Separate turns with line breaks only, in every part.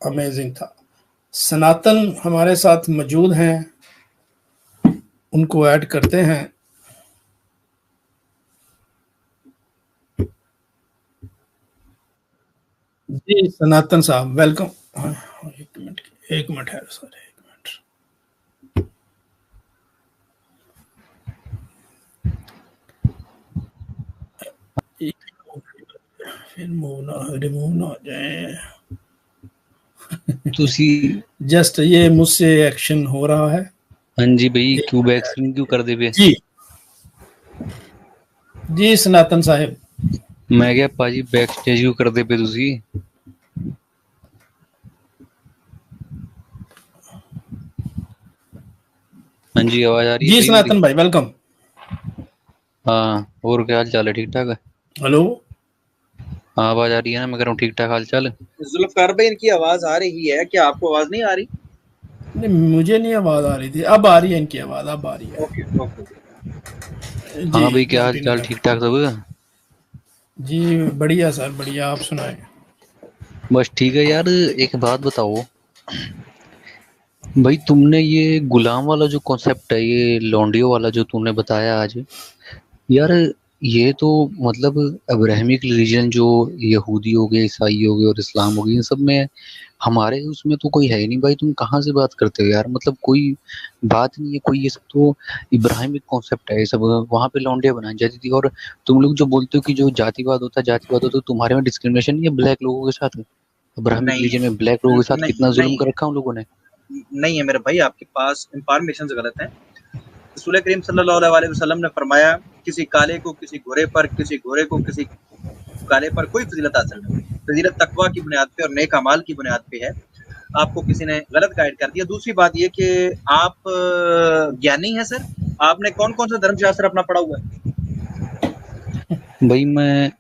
Amazing था। सनातन हमारे साथ मौजूद हैं, उनको ऐड करते हैं। जी सनातन साहब वेलकम। एक मिनट है सर, एक मिनट। फिर रिमूव ना हो जाए। जस्ट ये मुझसे एक्शन हो रहा है।
हाँ जी भाई, क्यों बैक स्क्रीन क्यों कर दे बे?
जी जी सनातन साहिब,
मैं क्या पाजी बैक स्टेज क्यों कर दे पे तुसी? हाँ जी, आवाज आ रही है
जी
भाई मेरी?
सनातन भाई वेलकम।
हाँ, और क्या हाल चाल है? ठीक ठाक है?
हेलो,
हाँ आवाज आ रही है ना? मैं कह रहा हूँ ठीक ठाक हाल चाल।
जुल्फकार भाई, इनकी आवाज आ रही है, क्या आपको आवाज नहीं आ रही?
नहीं मुझे नहीं आवाज आ रही थी, अब आ रही है इनकी आवाज, अब आ रही है।
Okay okay.
जी
हाँ भाई, क्या हाल
कंटिन्यू
चाल?
कर।
ठीक ठाक सब?
जी बढ़िया सर बढ़िया, आप सुनाएं।
बस ठीक है यार। एक बात बताओ भाई, तुमने ये गुलाम वाला जो कॉन्सेप्ट है, ये लौंडियो वाला जो तुमने बताया आज, यार ये तो मतलब अब्राहमिक रिलीजन जो यहूदी हो गए, ईसाई हो गए और इस्लाम हो गए, इन सब में हमारे उसमें तो कोई है ही नहीं भाई। तुम कहाँ से बात करते हो यार? मतलब कोई बात नहीं है कोई। ये सब तो इब्राहिमिक कॉन्सेप्ट है ये सब। वहां पे लौंडिया बनाई जाती थी। और तुम लोग जो बोलते हो कि जो जातिवाद होता है, जातिवाद होता है, तो तुम्हारे में डिस्क्रिमिनेशन नहीं है ब्लैक लोगों के साथ? अब्राहमिक
नहीं
रिलीजन में ब्लैक लोगों के साथ
नहीं
कितना जुल्म
नहीं
कर रखा है उन लोगों ने।
नहीं है मेरे भाई, आपके पास इंफॉर्मेशन गलत है। रसूल करीम सल्लल्लाहु अलैहि वसल्लम ने फरमाया, किसी काले को किसी गोरे पर, किसी गोरे को किसी काले पर कोई फजीलत हासिल नहीं। फजीलत तकवा की बुनियाद पे और नेक अमाल की बुनियाद पे है। आपको किसी ने गलत गाइड कर दिया। दूसरी बात ये कि आप ज्ञानी हैं सर। आपने कौन कौन सा धर्मशास्त्र अपना पढ़ा हुआ है?
भाई मैं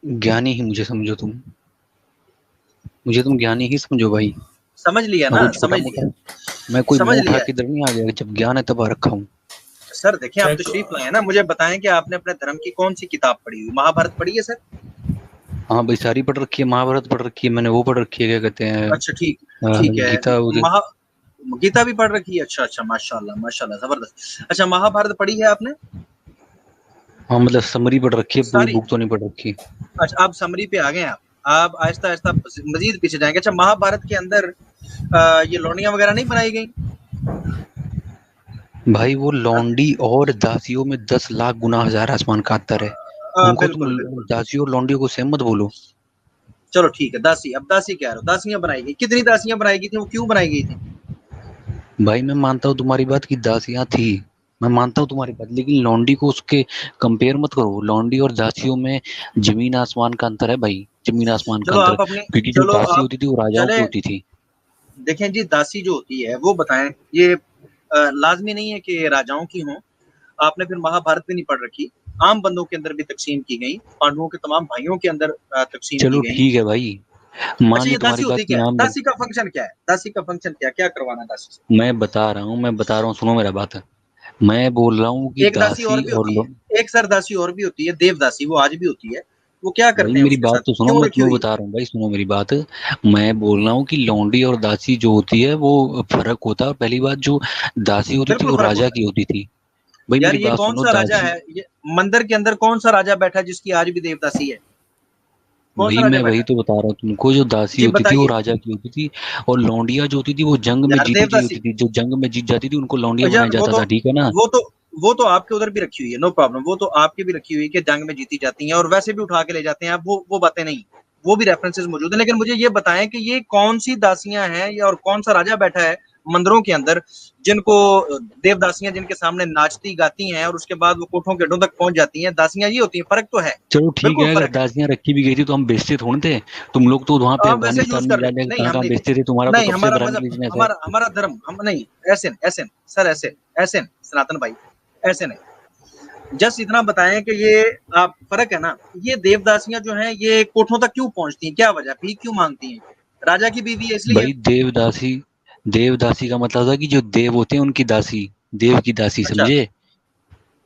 ज्ञानी ही मुझे समझो तुम। मुझे तुम ज्ञानी ही समझो भाई।
समझ लिया
मैं
ना,
कोई छोटा
समझ
मोटा,
लिया,
मैं कोई
समझ
मुंह उठा
लिया।
के इधर नहीं आ गया जब ज्ञान है तब आ रखा हूँ।
सर देखिए, आप तशरीफ लाए हैं ना, मुझे बताएं कि आपने अपने धर्म की कौन सी किताब पढ़ी हुई? महाभारत पढ़ी है सर?
हाँ भाई, सारी पढ़ रखी है। महाभारत पढ़ रखी है मैंने, वो पढ़ रखी है, क्या कहते हैं,
अच्छा ठीक, ठीक है।
गीता उधर।
महा गीता भी पढ़ रखी है? अच्छा अच्छा, माशाल्लाह माशाल्लाह, जबरदस्त। अच्छा, महाभारत पढ़ी है आपने?
हाँ मतलब समरी पढ़ रखी है, पूरी
सारी?
बुक तो नहीं पढ़ रखी।
अच्छा, आप समरी पे आ गए आप। आप आहिस्ता आहिस्ता मजीद पीछे जाएंगे। अच्छा, महाभारत के अंदर ये लौंडियां वगैरह नहीं बनाई गई?
भाई वो लौंडी और दासियों में 10 लाख गुना हजार आसमान का अंतर है। उनको तुम
बिल्कुल बिल्कुल।
दासियों और लौंडियों को सेम मत बोलो।
चलो ठीक है, दासी, अब दासी कह रहे हो, दासियां बनाई गई। कितनी दासियां बनाई गई थी? वो क्यों बनाई गई थी?
भाई मैं मानता हूँ तुम्हारी बात की दासियां थी, मैं मानता हूँ तुम्हारी बात, लेकिन लौंडी को उसके कंपेयर मत करो। लौंडी और दासियों में जमीन आसमान का अंतर है भाई, जमीन आसमान का
चलो
अंतर।
आप अपनी,
क्योंकि जो
चलो
दासी
आप
होती थी वो राजाओं
चले।
की होती थी।
देखें जी, दासी जो होती है वो बताएं, ये लाजमी नहीं है कि राजाओं की हों। आपने फिर महाभारत भी नहीं पढ़ रखी। आम बंदों के अंदर भी तकसीम की गई, पांडवों के तमाम भाइयों के अंदर तकसीम की
चलो
गई।
ठीक है भाई, मान
अच्छा,
ली
ये दासी
तुम्हारी बात
होती
की
क्या है?
नाम।
दासी का फंक्शन क्या है? दासी का फंक्शन क्या करवाना दासी से?
मैं बता रहा हूँ, सुनो मेरा बात। मैं बोल रहा हूँ कि
एक दासी और
दासी
भी
और
होती है, एक सरदासी और भी होती है, देवदासी, वो आज भी होती है। वो क्या
भाई
करते हैं
मेरी
उसके
बात
साथ,
तो सुनो,
क्यों
मैं
रखी
तुम्हें
हुई
बता
है?
रहा हूँ भाई, सुनो मेरी बात। मैं बोल रहा हूँ कि लौंडी और दासी जो होती है वो फर्क होता है। और पहली बात, जो दासी होती थी
बिल्कुल
वो
फर्क
राजा
होता
की
है
होती थी। भाई
यार।
मेरी
ये
बात
कौन
सुनो,
सा राजा
दासी।
है? ये मंदिर के अंदर कौन सा राजा बैठा जिसकी आज भी देवदासी है? कौन सा
भाई
राजा
मैं
बैठा
वही
है?
तो बता रहा हूँ तुमको, जो दासी
जी
होती थी वो
बताइए।
राजा की होती थी। और लौंडिया जो होती थी वो जंग में
यार
जीती जी होती
देवदासी,
थी। जो जंग में जीत जाती थी उनको लौंडिया बनाया
यार
जाता था, ठीक है ना?
वो तो वो तो आपके उधर भी रखी हुई है, नो प्रॉब्लम। वो तो आपकी भी रखी हुई है कि जंग में जीती जाती हैं, और वैसे भी उठा के ले जाते हैं आप। वो बातें नहीं, वो भी रेफरेंसेस मौजूद है। लेकिन मुझे ये बताएं कि ये कौन सी दासियां हैं, या और कौन सा राजा बैठा है मंदिरों के अंदर जिनको देवदासियां, जिनके सामने नाचती गाती हैं और उसके बाद वो कोठों के अड्डों तक पहुंच जाती हैं। दासियां ये होती हैं। फर्क तो है,
चलो ठीक
बिल्कुल
है, अगर
फर्क है।
दासियां रखी भी गई थी तो हम बेचते थोड़े थे। तुम लोग तो वहां पे
हम वैसे यूज
अफगानिस्तान में
कर
जा
रहे,
जाकर
नहीं
कहाँ
हम
कहाँ
नहीं
बेचते थे। तुम्हारा तो
नहीं,
कब से
हमारा
अब्राहमिक
मजहब,
रिलीजन ऐसा है।
हमारा धर्म, हम नहीं। ऐसे ऐसे सर, ऐसे ऐसे सनातन भाई, ऐसे नहीं। जस्ट इतना बताएं कि ये आप फर्क है ना। ये देवदासियां जो हैं ये कोठों तक क्यों पहुंचती हैं? क्या वजह, भीख क्यों मांगती हैं? राजा की बीवी है इसलिए।
भाई देवदासी, देवदासी का मतलब था कि जो देव होते हैं उनकी दासी, देव की दासी,
अच्छा
समझे?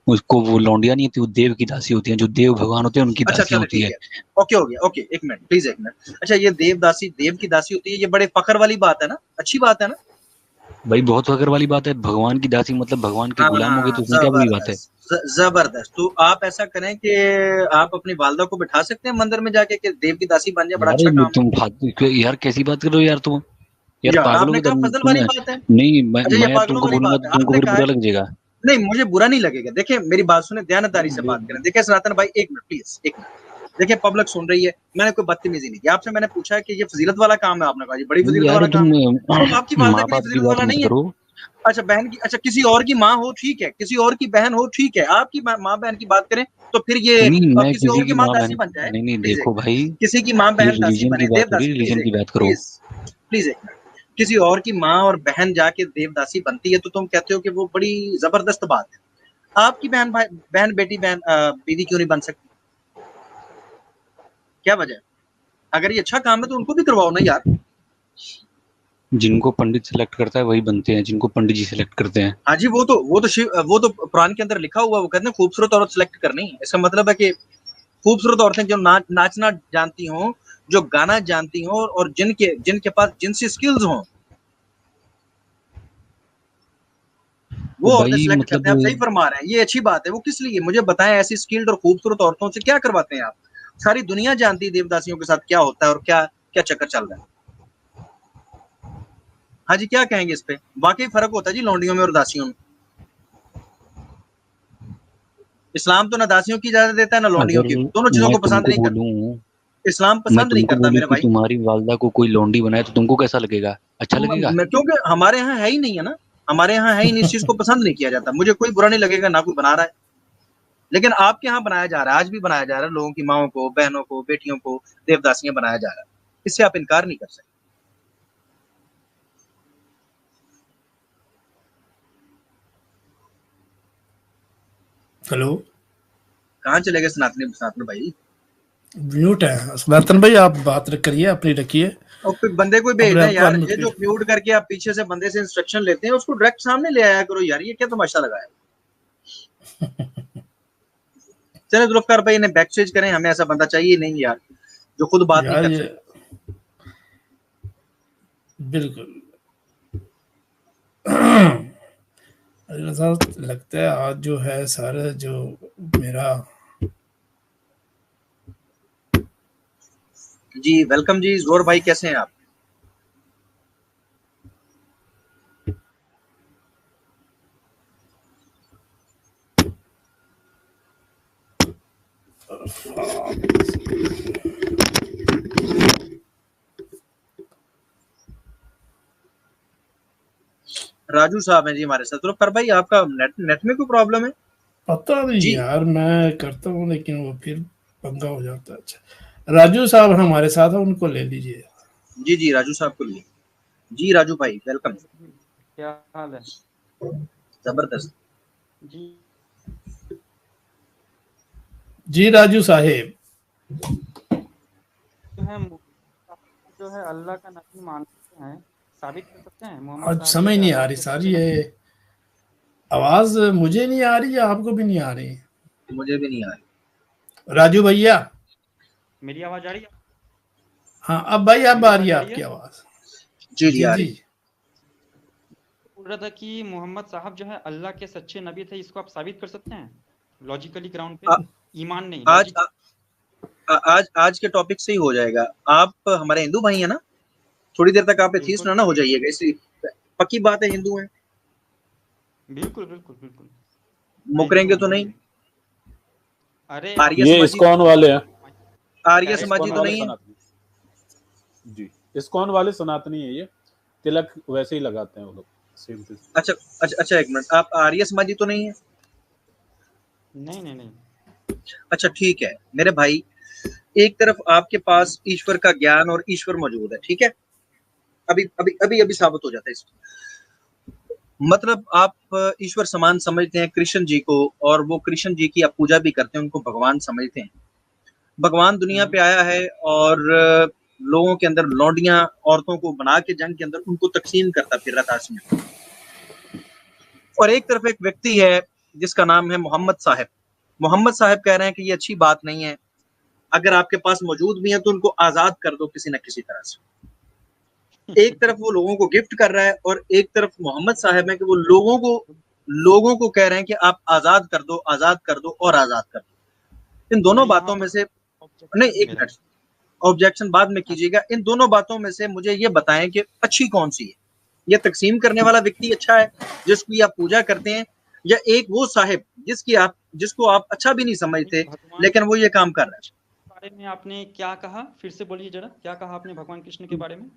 उसको वो लौंडिया नहीं होती, वो देव की दासी होती है, जो देव भगवान होते हैं उनकी
अच्छा
दासी
चलो
होती
ठीक
है।
है, ओके हो गया, ओके एक मिनट प्लीज, एक मिनट। अच्छा ये देवदासी, देव की दासी होती है, ये बड़े फखर वाली बात है ना, अच्छी बात है ना।
भाई बहुत फकर वाली बात है, भगवान की दासी मतलब भगवान के गुलाम हो गए,
हाँ
तो उसमें क्या बुरी बात है?
जबरदस्त। तो आप ऐसा करें कि आप अपनी वालदा को बिठा सकते हैं मंदिर में जाके कि देव की दासी बन जाए, बड़ा अच्छा काम है।
यार कैसी बात कर रहे हो यार तुम, यार
यार
पागल हो
आपने
गए
कहा
तुम।
फजल वाली बात है।
नहीं
अच्छा ये
मैं
पागलों
तुमको
वाली
बोलूंगा
बात
तो
है,
तुमको
आपने
फिर
कहा
बुरा
है।
लग जाएगा।
नहीं मुझे बुरा नहीं लगेगा, देखिए मेरी बात सुने ध्यानदारी से बात करें। देखिए सनातन भाई एक मिनट प्लीज, एक मिनट। देखिए पब्लिक सुन रही है, मैंने कोई बदतमीजी नहीं की आपसे, मैंने पूछा है कि ये फजीलत वाला काम है, आपने कहा जी बड़ी फजीलत
यार
वाला
तुम
काम है। तो आपकी वालदा
माँ
के लिए
बाप की
फजीलत
बात
वाला
मत
नहीं है।
करो।
अच्छा बहन की, अच्छा किसी और की माँ हो ठीक है, किसी और की बहन हो ठीक है, आपकी माँ बहन की बात करें तो फिर ये
नहीं मैं
किसी
किसी
और की
की
माँ
माँ
दासी
बहन,
बन जाए।
नहीं नहीं
प्लीज एक
देखो भाई,
मिनट, किसी की माँ
ये
बहन दासी
रिलीजन की
बने,
बात हो रही
देवदासी,
है,
प्लीज
रिलीजन
एक
की
मिनट,
बात करो।
प्लीज प्लीज एक मिनट। किसी और की माँ और बहन जाके देवदासी बनती है तो तुम कहते हो कि वो बड़ी जबरदस्त बात है। आपकी बहन भाई, बहन बेटी, बहन बीवी क्यों नहीं बन सकती, क्या वजह है? अगर ये अच्छा काम है तो उनको भी करवाओ ना यार।
जिनको पंडित सिलेक्ट करता है वही बनते हैं, जिनको पंडित जी सिलेक्ट करते हैं।
हाँ जी, वो तो कुरान के अंदर लिखा हुआ है, वो कहते हैं खूबसूरत औरत सिलेक्ट करनी है। इसका मतलब है कि खूबसूरत औरतें जो नाचना जानती हों, जो गाना जानती हों और जिनके जिनके पास जिनसी स्किल्स हों,
तो
वो औरतें
भाई
सिलेक्ट करते
मतलब
हैं। आप सही फरमा रहे हैं, ये अच्छी बात है। वो किस लिए, मुझे बताएं, ऐसी स्किल्ड और खूबसूरत औरतों से क्या करवाते हैं आप? सारी दुनिया जानती है देवदासियों के साथ क्या होता है और क्या क्या चक्कर चल रहा है। हाँ जी, क्या कहेंगे इस पे? वाकई फर्क होता है जी लौंडियों में और दासियों में। इस्लाम तो ना दासियों की इजाजत देता है ना लौंडियों
अगर
की, दोनों चीजों
मैं
को पसंद
तुमको
नहीं करता।
बोलूं,
इस्लाम
मैं
पसंद नहीं
तुमको
करता
बोलूं
मेरे
कि
भाई।
तुम्हारी वालदा को कोई लौंडी बनाए तो तुमको कैसा लगेगा? अच्छा लगेगा?
क्योंकि हमारे यहाँ है ही नहीं है ना, हमारे यहाँ है ही नहीं, इस चीज को पसंद नहीं किया जाता। मुझे कोई बुरा नहीं लगेगा ना कोई बना रहा है, लेकिन आपके यहाँ बनाया जा रहा है, आज भी बनाया जा रहा है। लोगों की माओं को, बहनों को, बेटियों को देवदासियां बनाया जा रहा है। इससे आप इनकार नहीं कर सकते।
हेलो,
कहाँ चले गए सनातनी सनातन भाई?
म्यूट है सनातन भाई, आप बात करिए अपनी, रखिए
और फिर बंदे को भेज
अपने
दें
आप को
यार,
अनम्यूट
ये जो
करिए।
म्यूट करके आप पीछे से बंदे से इंस्ट्रक्शन लेते हैं, उसको डायरेक्ट सामने ले आया करो यार, ये क्या तमाशा लगाया? चले जुल्फकार भाई ने बैक चेंज करें, हमें ऐसा बंदा चाहिए नहीं यार जो खुद बात नहीं
यार
कर
ये
सकता।
बिल्कुल साहब, लगता है आज जो है सारा जो मेरा
जी वेलकम जी, जोर भाई कैसे हैं आप? राजू साहब हैं जी हमारे साथ। जुल्फकार भाई आपका नेट में कोई प्रॉब्लम है?
पता नहीं
जी
यार, मैं करता हूँ लेकिन वो फिर पंगा हो जाता है। अच्छा, राजू साहब हमारे साथ है, उनको ले लीजिए।
जी जी, राजू साहब को लिए। जी राजू भाई वेलकम।
क्या हाल है
जबरदस्त।
जी?
जी राजू साहेब,
जो है अल्लाह का नबी मानते हैं, साबित कर सकते हैं मोहम्मद
आज
साहब जो
समझ
है
नहीं आ
अल्लाह
रही
के
सारी
सच्चे
है। आवाज मुझे नहीं आ रही, आपको भी नहीं आ रही?
मुझे भी नहीं आ रही।
राजू भैया,
मेरी आवाज आ रही है?
हाँ अब भाई, अब
मेरी
आ रही
आवाज
है
आ रही
आपकी
है?
आवाज।
जी जी
जी
आ
जी,
रही।
बोल रहा था कि मोहम्मद साहब जो है अल्लाह के सच्चे नबी थे, इसको आप साबित कर सकते हैं लॉजिकली ग्राउंड पे?
आ,
ईमान नहीं,
आज
लॉजिक।
आज आज के टॉपिक से ही हो जाएगा। आप हमारे हिंदू भाई हैं ना? थोड़ी देर तक आप एथीस्ट
बिल्कुल
ना हो जाइएगा, इसी पक्की बात है, हिंदू हैं,
बिल्कुल बिल्कुल बिल्कुल। मैं हिंदू
मुकरेंगे
हूँ,
तो नहीं?
अरे
आर्य
ये
समाजी,
इस्कॉन वाले हैं,
आर्य
डायरेक्ट
समाजी
इस्कॉन
तो
वाले
नहीं है?
सनातनी। जी, इस्कॉन वाले सनातनी है। ये तिलक वैसे ही लगाते हैं वो लोग, सेम टू सेम।
अच्छा अच्छा अच्छा, एक मिनट, आप आर्य समाजी तो नहीं है?
नहीं नहीं नहीं।
अच्छा ठीक है मेरे भाई, एक तरफ आपके पास ईश्वर का ज्ञान और ईश्वर मौजूद है, ठीक है, अभी अभी अभी अभी साबित हो जाता है इसको। मतलब आप ईश्वर समान समझते हैं कृष्ण जी को, और वो कृष्ण जी की आप पूजा भी करते हैं, उनको भगवान समझते हैं। भगवान दुनिया पे आया है और लोगों के अंदर लौंडियां औरतों को बना के जंग के अंदर उनको तकसीम करता फिर रहा था। और एक तरफ एक व्यक्ति है जिसका नाम है मोहम्मद साहब। मोहम्मद साहब कह रहे हैं कि ये अच्छी बात नहीं है, अगर आपके पास मौजूद भी है तो उनको आजाद कर दो किसी न किसी तरह से। एक तरफ वो लोगों को गिफ्ट कर रहा है और एक तरफ मोहम्मद साहब है कि वो लोगों को कह रहे हैं कि आप आजाद कर दो, आजाद कर दो और आजाद कर दो। इन दोनों बातों में से नहीं, एक मिनट, ऑब्जेक्शन बाद में कीजिएगा। इन दोनों बातों में से मुझे ये बताएं कि अच्छी कौन सी है? ये तकसीम करने वाला व्यक्ति अच्छा है जिसकी आप पूजा करते हैं, या एक वो साहिब जिसको आप अच्छा भी नहीं समझते लेकिन वो ये काम कर रहा है?
बारे में आपने क्या कहा, फिर से बोलिए जरा, क्या कहा आपने भगवान कृष्ण के बारे में?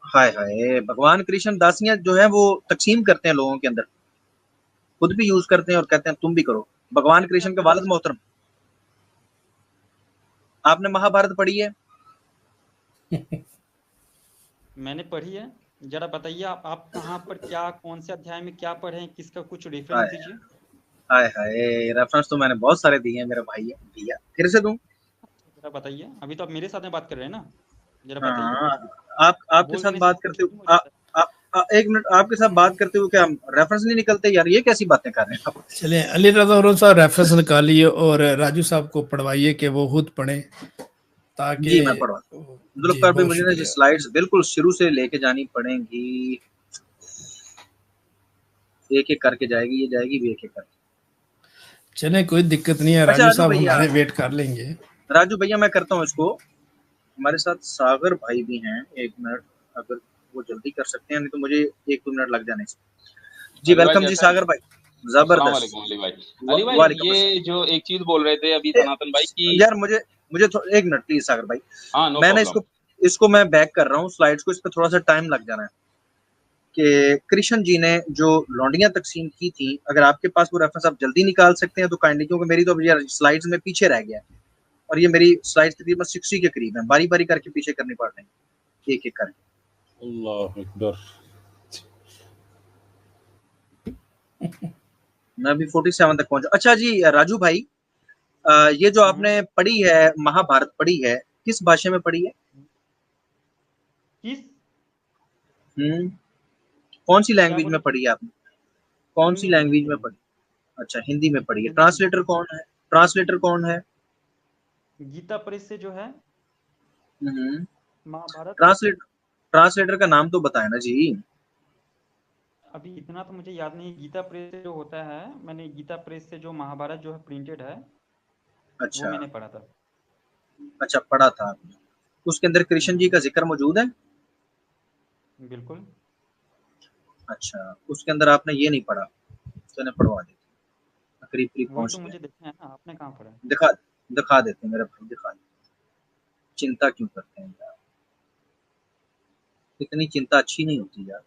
हाय हाय, भगवान कृष्ण दासियां जो है वो तकसीम करते हैं लोगों के अंदर, खुद भी यूज करते हैं और कहते हैं तुम भी करो। भगवान कृष्ण के वालिद मोहतरम, आपने महाभारत पढ़ी है?
मैंने पढ़ी है, जरा बताइए आप कहाँ पर, क्या कौन से अध्याय में क्या पढ़े हैं, किसका कुछ रेफरेंस दीजिए।
हाय हाय, रेफरेंस तो मैंने बहुत सारे दिए हैं मेरे भाई। भैया फिर से दूं?
जरा बताइए, अभी तो आप मेरे साथ में बात कर रहे हैं ना, जरा बताइए।
हाँ, आपके साथ बात करते हुए एक मिनट, आपके साथ बात करते हुए क्या हम रेफरेंस नहीं निकलते यार? ये कैसी बातें कर रहे हैं आप?
चलिए अली रजा औरन साहब रेफरेंस निकालिए और राजू साहब को पढ़वाइए कि वो खुद पढ़े, ताकि
जी मैं पढ़वाता हूँ। जुल्फ़िकार भाई, मुझे ना स्लाइड्स बिल्कुल शुरू से लेके जानी पड़ेंगी, एक एक करके जाएगी, ये जाएगी भी एक एक करके।
चले कोई दिक्कत नहीं है, राजू साहब हमारे वेट कर लेंगे।
राजू भैया मैं करता हूँ इसको। हमारे साथ सागर भाई भी हैं, एक मिनट अगर वो जल्दी कर सकते हैं, नहीं तो मुझे 1-2 मिनट लग जाने से। जी वेलकम जी सागर भाई, जबरदस्त।
अली भाई ये जो एक चीज बोल रहे थे अभी सनातन भाई की,
यार मुझे एक मिनट प्लीज सागर भाई। मैंने इसको मैं बैक कर रहा हूँ स्लाइड्स को, इस पर थोड़ा सा टाइम लग जाना है। कि कृष्ण जी ने जो लौंडियां तकसीम की थी, अगर आपके पास वो रेफरेंस आप जल्दी निकाल सकते हैं तो काइंडली, क्योंकि मेरी तो यार स्लाइड्स में पीछे रह गया है और ये मेरी स्लाइड्स तकरीबन 60 के करीब है, बारी बारी करके पीछे करनी पड़ रही है, एक एक करके।
अल्लाह अकबर।
मैं अभी 47 तक पहुंचा। अच्छा जी राजू भाई, ये जो आपने पढ़ी है महाभारत पढ़ी है, किस भाषा में पढ़ी है?
किस
कौन सी लैंग्वेज में पढ़ी है आपने? कौन सी लैंग्वेज में पढ़ी? अच्छा हिंदी में पढ़ी है। ट्रांसलेटर कौन है? ट्रांसलेटर कौन है?
गीता प्रेस से जो है महाभारत।
ट्रांसलेटर का नाम तो बताए ना जी।
अभी इतना तो मुझे याद नहीं, गीता प्रेस से जो होता है, मैंने गीता प्रेस से जो महाभारत जो है प्रिंटेड है,
अच्छा
वो मैंने पढ़ा था।
अच्छा पढ़ा था आपने, उसके अंदर कृष्ण जी का जिक्र मौजूद है?
बिल्कुल।
अच्छा, उसके अंदर आपने ये नहीं पढ़ा, चले पढ़वा देते, करीब करीब पहुंच
तो मुझे देखना है ना, आपने कहाँ पढ़ा?
दिखा देते मेरे भाई, दिखा देते। चिंता क्यों करते हैं यार, इतनी चिंता अच्छी नहीं होती यार।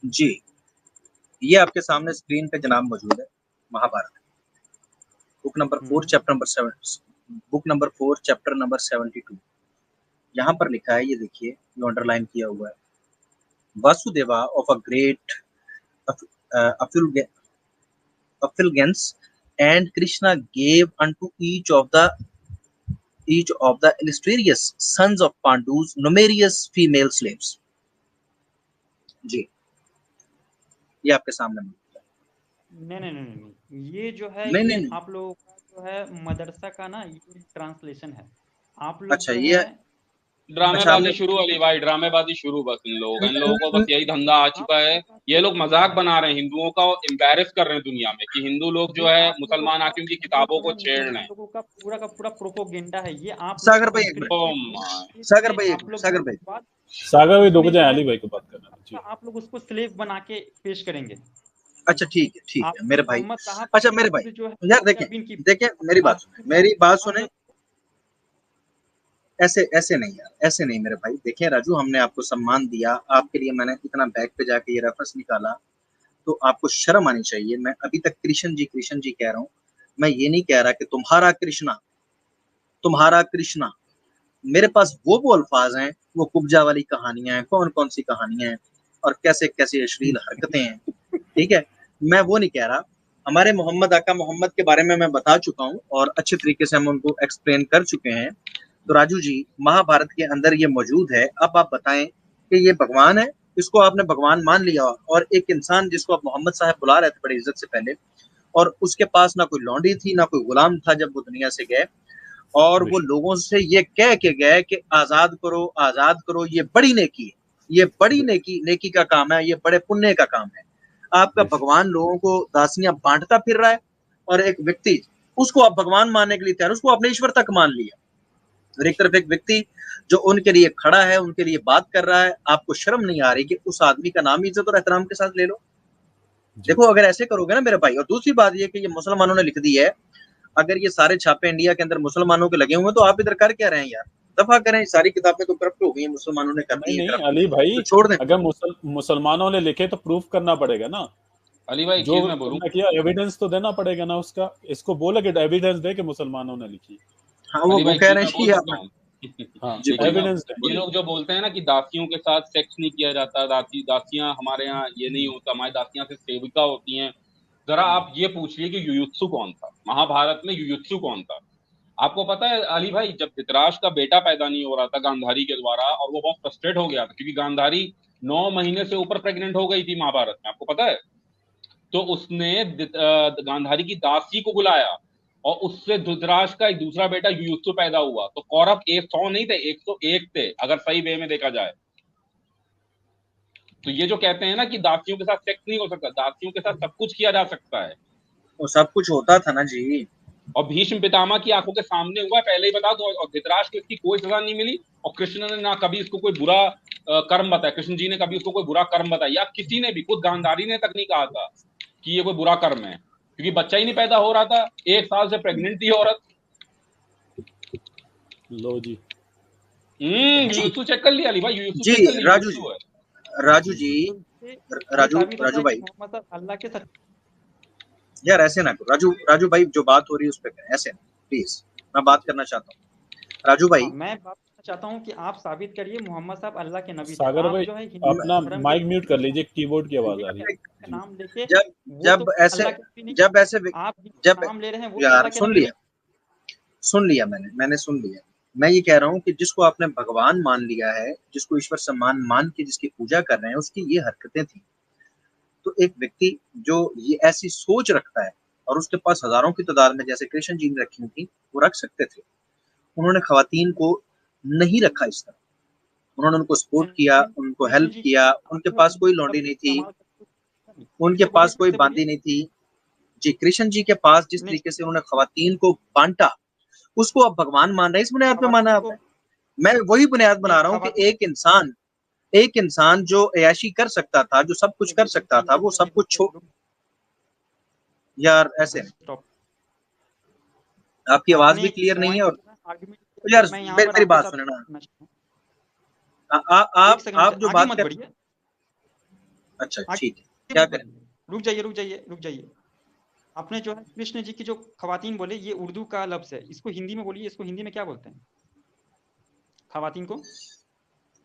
जी ये आपके सामने स्क्रीन पे जनाब मौजूद है Mahabharata, book number 4 chapter number 7, book number 4 chapter number 72। यहाँ पर लिखा है, ये देखिए, ये अंडरलाइन किया हुआ है, Vasudeva of a great effulgence and Krishna gave unto each of the illustrious sons of Pandus numerous female slaves। जी ये आपके सामने
नहीं, ये जो है
नहीं।
आप लोगों का जो है मदरसा का ना, ये ट्रांसलेशन है। आप लोग
अच्छा
जो
ये
है
ड्रामेबाजी शुरू अली भाई, ड्रामेबाजी शुरू बस इन लोगों को बस यही धंधा आ चुका है। ये लोग मजाक बना रहे हैं हिंदुओं का, एम्बैरेस कर रहे हैं दुनिया में कि हिंदू लोग जो है मुसलमान आके उनकी किताबों को छेड़ रहे हैं।
लोगों का पूरा प्रोपोगेंडा है ये। आप
सागर भाई सागर भाई
रुक जाए, अली भाई को बात करना जी।
आप लोग उसको स्लेव बना के पेश करेंगे।
अच्छा ठीक है मेरे भाई। अच्छा मेरे भाई यार देखें मेरी बात सुने। ऐसे नहीं यार, ऐसे नहीं मेरे भाई। देखें राजू, हमने आपको सम्मान दिया, आपके लिए मैंने इतना बैक पे जाके ये रेफरेंस निकाला, तो आपको शर्म आनी चाहिए। मैं अभी तक कृष्ण जी कह रहा हूँ, मैं ये नहीं कह रहा कि तुम्हारा कृष्णा मेरे पास वो अल्फाज हैं, वो कुब्जा वाली कहानियां हैं, कौन कौन सी कहानियां हैं और कैसे कैसे अश्लील हरकतें हैं, ठीक है, मैं वो नहीं कह रहा। हमारे मोहम्मद आका मोहम्मद के बारे में मैं बता चुका हूँ और अच्छे तरीके से हम उनको एक्सप्लेन कर चुके हैं। तो राजू जी, महाभारत के अंदर ये मौजूद है। अब आप बताएं कि ये भगवान है, इसको आपने भगवान मान लिया, और एक इंसान जिसको आप मोहम्मद साहब बुला रहे थे बड़ी इज्जत से पहले, और उसके पास ना कोई लौंडी थी ना कोई गुलाम था जब वो दुनिया से गए, और वो लोगों से ये कह के गए कि आजाद करो, ये बड़ी नेकी है, ये बड़ी नेकी का काम है, ये बड़े पुण्य का काम है। आपका भगवान लोगों को दासियां बांटता फिर रहा है, और एक व्यक्ति उसको आप भगवान मानने के लिए तैयार, उसको आपने ईश्वर तक मान लिया। और एक तरफ एक व्यक्ति जो उनके लिए खड़ा है, उनके लिए बात कर रहा है, आपको शर्म नहीं आ रही कि उस आदमी का नाम इज्जत और एहतराम के साथ ले लो? देखो, अगर ऐसे करोगे ना मेरे भाई, और दूसरी बात ये कि ये मुसलमानों ने लिख दी है, अगर ये सारे छापे इंडिया के अंदर मुसलमानों के लगे हुए तो आप इधर कर क्या रहे हैं यार? दफा करें, सारी किताबें तो करप्ट हो गई हैं, मुसलमानों ने कर दी है।
नहीं अली भाई,
तो छोड़ दें।
अगर मुसलमानों ने लिखे तो प्रूफ करना पड़ेगा ना।
अली भाई
जो
मैं बोलूं
किया एविडेंस तो देना पड़ेगा ना उसका। इसको बोले कि एविडेंस दे कि मुसलमानों ने लिखी।
हाँ, वो कह रहे हैं कि
हाँ,
एविडेंस ये लोग जो बोलते हैं ना कि दासियों के साथ सेक्स नहीं किया जाता, दासियां हमारे यहाँ ये नहीं होता, हमारी दासियां सिर्फ सेविका होती हैं। जरा आप ये पूछिए कि युयुत्सु कौन था महाभारत में? युयुत्सु कौन था? आपको पता है अली भाई, जब धृतराष्ट्र का बेटा पैदा नहीं हो रहा था गांधारी के द्वारा, और वो बहुत फ्रस्ट्रेट हो गया था क्योंकि गांधारी 9 महीने से ऊपर प्रेग्नेंट हो गई थी महाभारत में, आपको पता है? तो उसने गांधारी की दासी को बुलाया और उससे धृतराष्ट्र का एक दूसरा बेटा युयुत्सु पैदा हुआ। तो कौरव 100 नहीं थे, 101 थे अगर सही वे में देखा जाए। तो ये जो कहते हैं ना कि दासियों के साथ सेक्स नहीं हो सकता, दासियों के साथ सब कुछ किया जा सकता है।
वो सब कुछ होता था ना जी।
और भीष्म पितामह की आंखों के सामने हुआ, पहले ही बता दो। और धृतराष्ट्र को इसकी कोई सजा नहीं मिली, और कृष्ण ने ना कभी इसको कोई बुरा कर्म बताया, कृष्ण जी ने कभी उसको कोई बुरा कर्म बताया, या किसी ने भी, खुद गांधारी ने तक नहीं कहा था कि ये कोई बुरा कर्म है, क्योंकि बच्चा ही नहीं पैदा हो रहा था, 1 साल से प्रेग्नेंट थी औरत।
लो जी,
युयुत्सु चेक कर लिया अली भाई, युयुत्सु
जी,
चेक कर लिया,
राजू
युयुत्सु है।
राजू भाई,
मोहम्मद अल्लाह के सच
यार ऐसे ना करो राजू भाई, जो बात हो रही है उस पर करें, ऐसे ना प्लीज, मैं बात करना चाहता हूँ राजू भाई।
मैं बात करना चाहता हूँ कि आप साबित करिए मोहम्मद साहब अल्लाह के नबी थे।
सागर
आप
भाई
जो है
अपना माइक म्यूट कर लीजिए, कीबोर्ड की आवाज आ रही है।
नाम लेके
जब ऐसे
आप नाम ले रहे हैं वो
यार सुन लिया मैंने सुन लिया। मैं ये कह रहा हूँ कि जिसको आपने भगवान मान लिया है, जिसको ईश्वर सम्मान मान के जिसकी पूजा कर रहे हैं, उसकी ये हरकतें थी। तो एक व्यक्ति जो ये ऐसी सोच रखता है, और उसके पास हजारों की तादाद में, जैसे कृष्ण जी ने रखी थी, वो रख सकते थे। उन्होंने खवातीन को नहीं रखा इस तरह, उन्होंने उनको सपोर्ट किया, उनको हेल्प किया। उनके पास कोई लौंडी नहीं थी, उनके पास कोई बांदी नहीं थी जी। कृष्ण जी के पास जिस तरीके से उन्होंने खवातीन को बांटा, उसको आप भगवान मान रहे हैं, इस बुनियाद पे माना आपने। मैं वही बुनियाद बना रहा हूँ कि एक इंसान जो अयाशी कर सकता था, जो सब कुछ कर सकता था, वो सब कुछ छोड़। यार ऐसे आपकी आवाज भी क्लियर नहीं है, और यार मेरी बात सुने ना, आप जो बात कर, अच्छा ठीक है, क्या करें?
रुक जाइए। आपने जो है कृष्ण जी की जो खवातीन बोले, ये उर्दू का लफ्ज है, इसको हिंदी में बोलिए, इसको हिंदी में क्या बोलते हैं खवातीन को?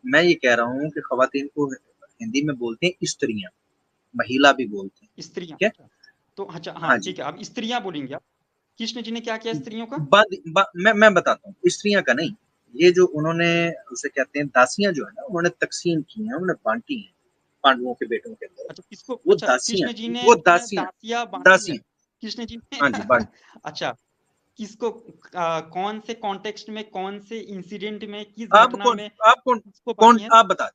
मैं ये कह रहा हूँ कि खवातीन को हिंदी में बोलते हैं स्त्रियां, महिला भी बोलते हैं,
स्त्रियां।
क्या?
तो अच्छा, हाँ ठीक है, अब स्त्रियां बोलेंगे आप। कृष्ण जी ने क्या किया स्त्रियों का?
मैं बताता हूँ, स्त्रियां का नहीं, ये जो उन्होंने उसे कहते हैं दासियां, जो है ना, उन्होंने तकसीम की हैं, उन्होंने बांटी हैं पांडवों के बेटों के अंदर।
अच्छा, किसको?
वो
अच्छा,
दासियां,
कृष्ण जी ने
वो दासियां
कृष्ण जी ने
हाँ जी बांटी।
अच्छा, किसको कौन से कॉन्टेक्स्ट में, कौन से इंसिडेंट में, किस
आप
घटना में?
आप बता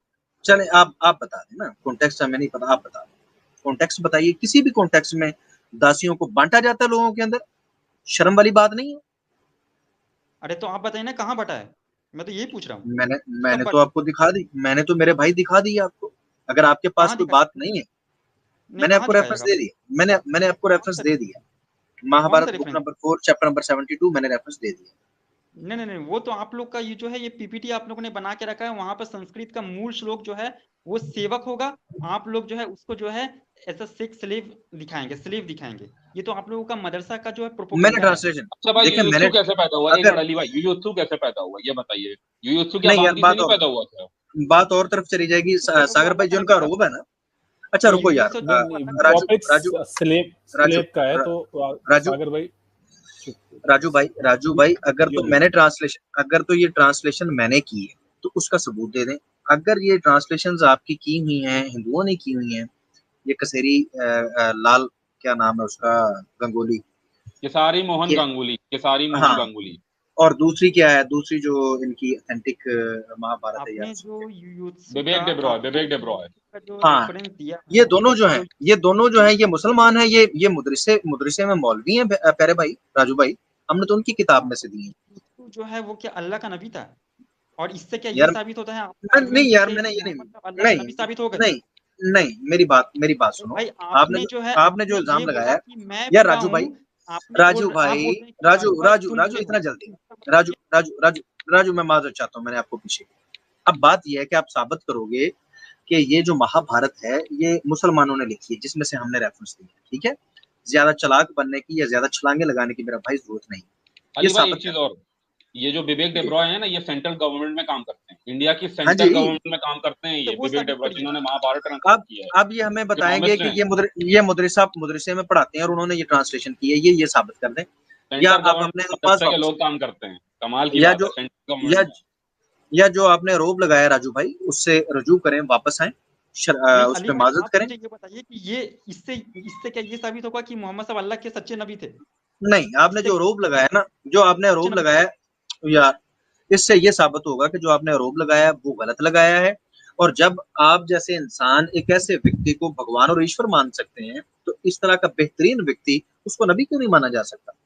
चले, आप बता दें ना, कॉन्टेक्स्ट हमें नहीं पता, आप बता दें, कॉन्टेक्स्ट बताइए। किसी भी कॉन्टेक्स्ट में दासियों को बांटा जाता है लोगों के अंदर, शर्म वाली बात नहीं है।
अरे तो आप बताइए ना, कहाँ बटा है? मैं तो यही पूछ रहा हूँ।
मैंने तो आपको दिखा दी, मैंने तो मेरे भाई दिखा दी आपको। अगर आपके पास कोई बात नहीं है, मैंने आपको रेफरेंस दे दिया, मैंने आपको रेफरेंस दे दिया, Mahabharata book number 4 chapter number 72, मैंने रेफरेंस दे दिया।
नहीं, वो तो आप लोग का ये जो है, ये पीपीटी आप लोगों ने बना के रखा है, वहां पर संस्कृत का मूल श्लोक जो है वो सेवक होगा, आप लोग जो है उसको जो है एज अ सेक्स स्लेव दिखाएंगे। ये तो आप लोगों का मदरसा का जो है
मैंने
प्रोपोगंडा है।
ट्रांसलेशन
अच्छा भाई,
देखिए,
युयुत्सु कैसे पैदा हुआ? एक
अगर
मिनट अली भाई, युयुत्सु कैसे पैदा हुआ ये बताइए। युयुत्सु क्या
नहीं यार,
बांदी से नहीं पैदा हुआ था?
बात और तरफ चली जाएगी।
तो वो
सागर भाई
अल्लाह
जो
का
उनका
नबी था।
रोब है ना, अच्छा
ये
रुको यार,
युयुत्सु जो है वो
नहीं,
अल्लाह का
राजू
टॉपिक
राजू
स्लेव
राजू
का है,
रा-
तो
राजू
सागर भाई चुप।
राजू भाई अगर
ये
तो
नहीं,
मैंने ट्रांसलेशन, अगर तो ये ट्रांसलेशन मैंने की है तो उसका सबूत दे दें। अगर ये ट्रांसलेशंस आपकी की हुई हैं, हिंदुओं ने की हुई हैं, ये कसेरी लाल, क्या नाम है उसका, गंगोली,
केसारी मोहन
ये,
गांगुली, केसारी मोहन
हाँ,
गांगुली।
और दूसरी क्या है, दूसरी जो इनकी ऑथेंटिक महाभारत है यार,
आपने जो युयुत्सु
विवेक डेब्रॉय, विवेक डेब्रॉय।
का जो
हाँ,
रेफरेंस दिया
ये
है,
दोनों जो हैं,
जो
ये दोनों जो हैं, ये मुसलमान हैं, ये मुदरिसे में मौलवी हैं प्यारे भाई राजू भाई, हमने तो उनकी किताब में से दी है
युयुत्सु जो है वो क्या अल्लाह का नबी था? और इससे क्या ये
यार।
साबित होता है, आपका
नहीं
आर्गुमेंट
यार,
से
मैंने
कि
ये नहीं,
मोहम्मद साहब अल्लाह के
नहीं
नबी साबित हो गए?
नहीं नहीं, मेरी बात
तो
सुनो।
भाई
आपने
आपने
जो इल्जाम
ये
लगाया
बोला
है
कि मैं
यार
बुरा
राजू
हूँ,
भाई,
आप बोल रहे हैं कि
राजू
तुम
इतना
बुरे हो।
जल्दी, राजू मैं माजरत चाहता हूँ, मैंने आपको पीछे। अब बात यह है कि आप साबित करोगे कि ये जो महाभारत है ये मुसलमानों ने लिखी है, जिसमें से हमने रेफरेंस दिया है, ठीक है। ज्यादा चालाक बनने की या ज्यादा छलांगे लगाने की मेरा भाई जरूरत नहीं, ये
अली भाई एक
साबित
चीज
कर।
और, ये जो विवेक
जी,
डेब्रॉय है ना, ये सेंट्रल गवर्नमेंट में काम करते हैं, इंडिया की
हाँ जी।
सेंट्रल गवर्नमेंट में काम करते हैं।
तो
ये
वो
विवेक
साबित
डेब्रॉय
करिए।
जिन्होंने महाभारत ट्रांसलेट
अब
किया है,
अब ये हमें बताएंगे
इकोनॉमिस्ट
कि
हैं।
ये मुदरिसे में पढ़ाते हैं और उन्होंने ये ट्रांसलेशन की है, ये साबित कर दें, या
सेंट्रल
आप अपने
गवर्नमेंट
पास
मदरसे के
वापस,
लोग काम करते हैं, कमाल की
या
बात है,
जो
सेंट्रल
या
गवर्नमेंट में।
या जो आपने रोब लगाया राजू भाई, उससे रजू करें, वापस आए,
नहीं
उस
अली
पर
भाई,
माजरत
आप
करें।
मुझे ये बताइए कि ये इससे क्या ये साबित होगा कि मोहम्मद साहब अल्लाह के सच्चे नबी थे?
नहीं, आपने
इससे
जो रोब लगाया ना, जो आपने
सच्चे
रोब
नबी थे?
लगाया यार, इससे ये साबित होगा कि जो आपने रोब लगाया वो गलत लगाया है। और जब आप जैसे इंसान एक ऐसे व्यक्ति को भगवान और ईश्वर मान सकते हैं, तो इस तरह का बेहतरीन व्यक्ति, उसको नबी क्यों नहीं माना जा सकता,
तो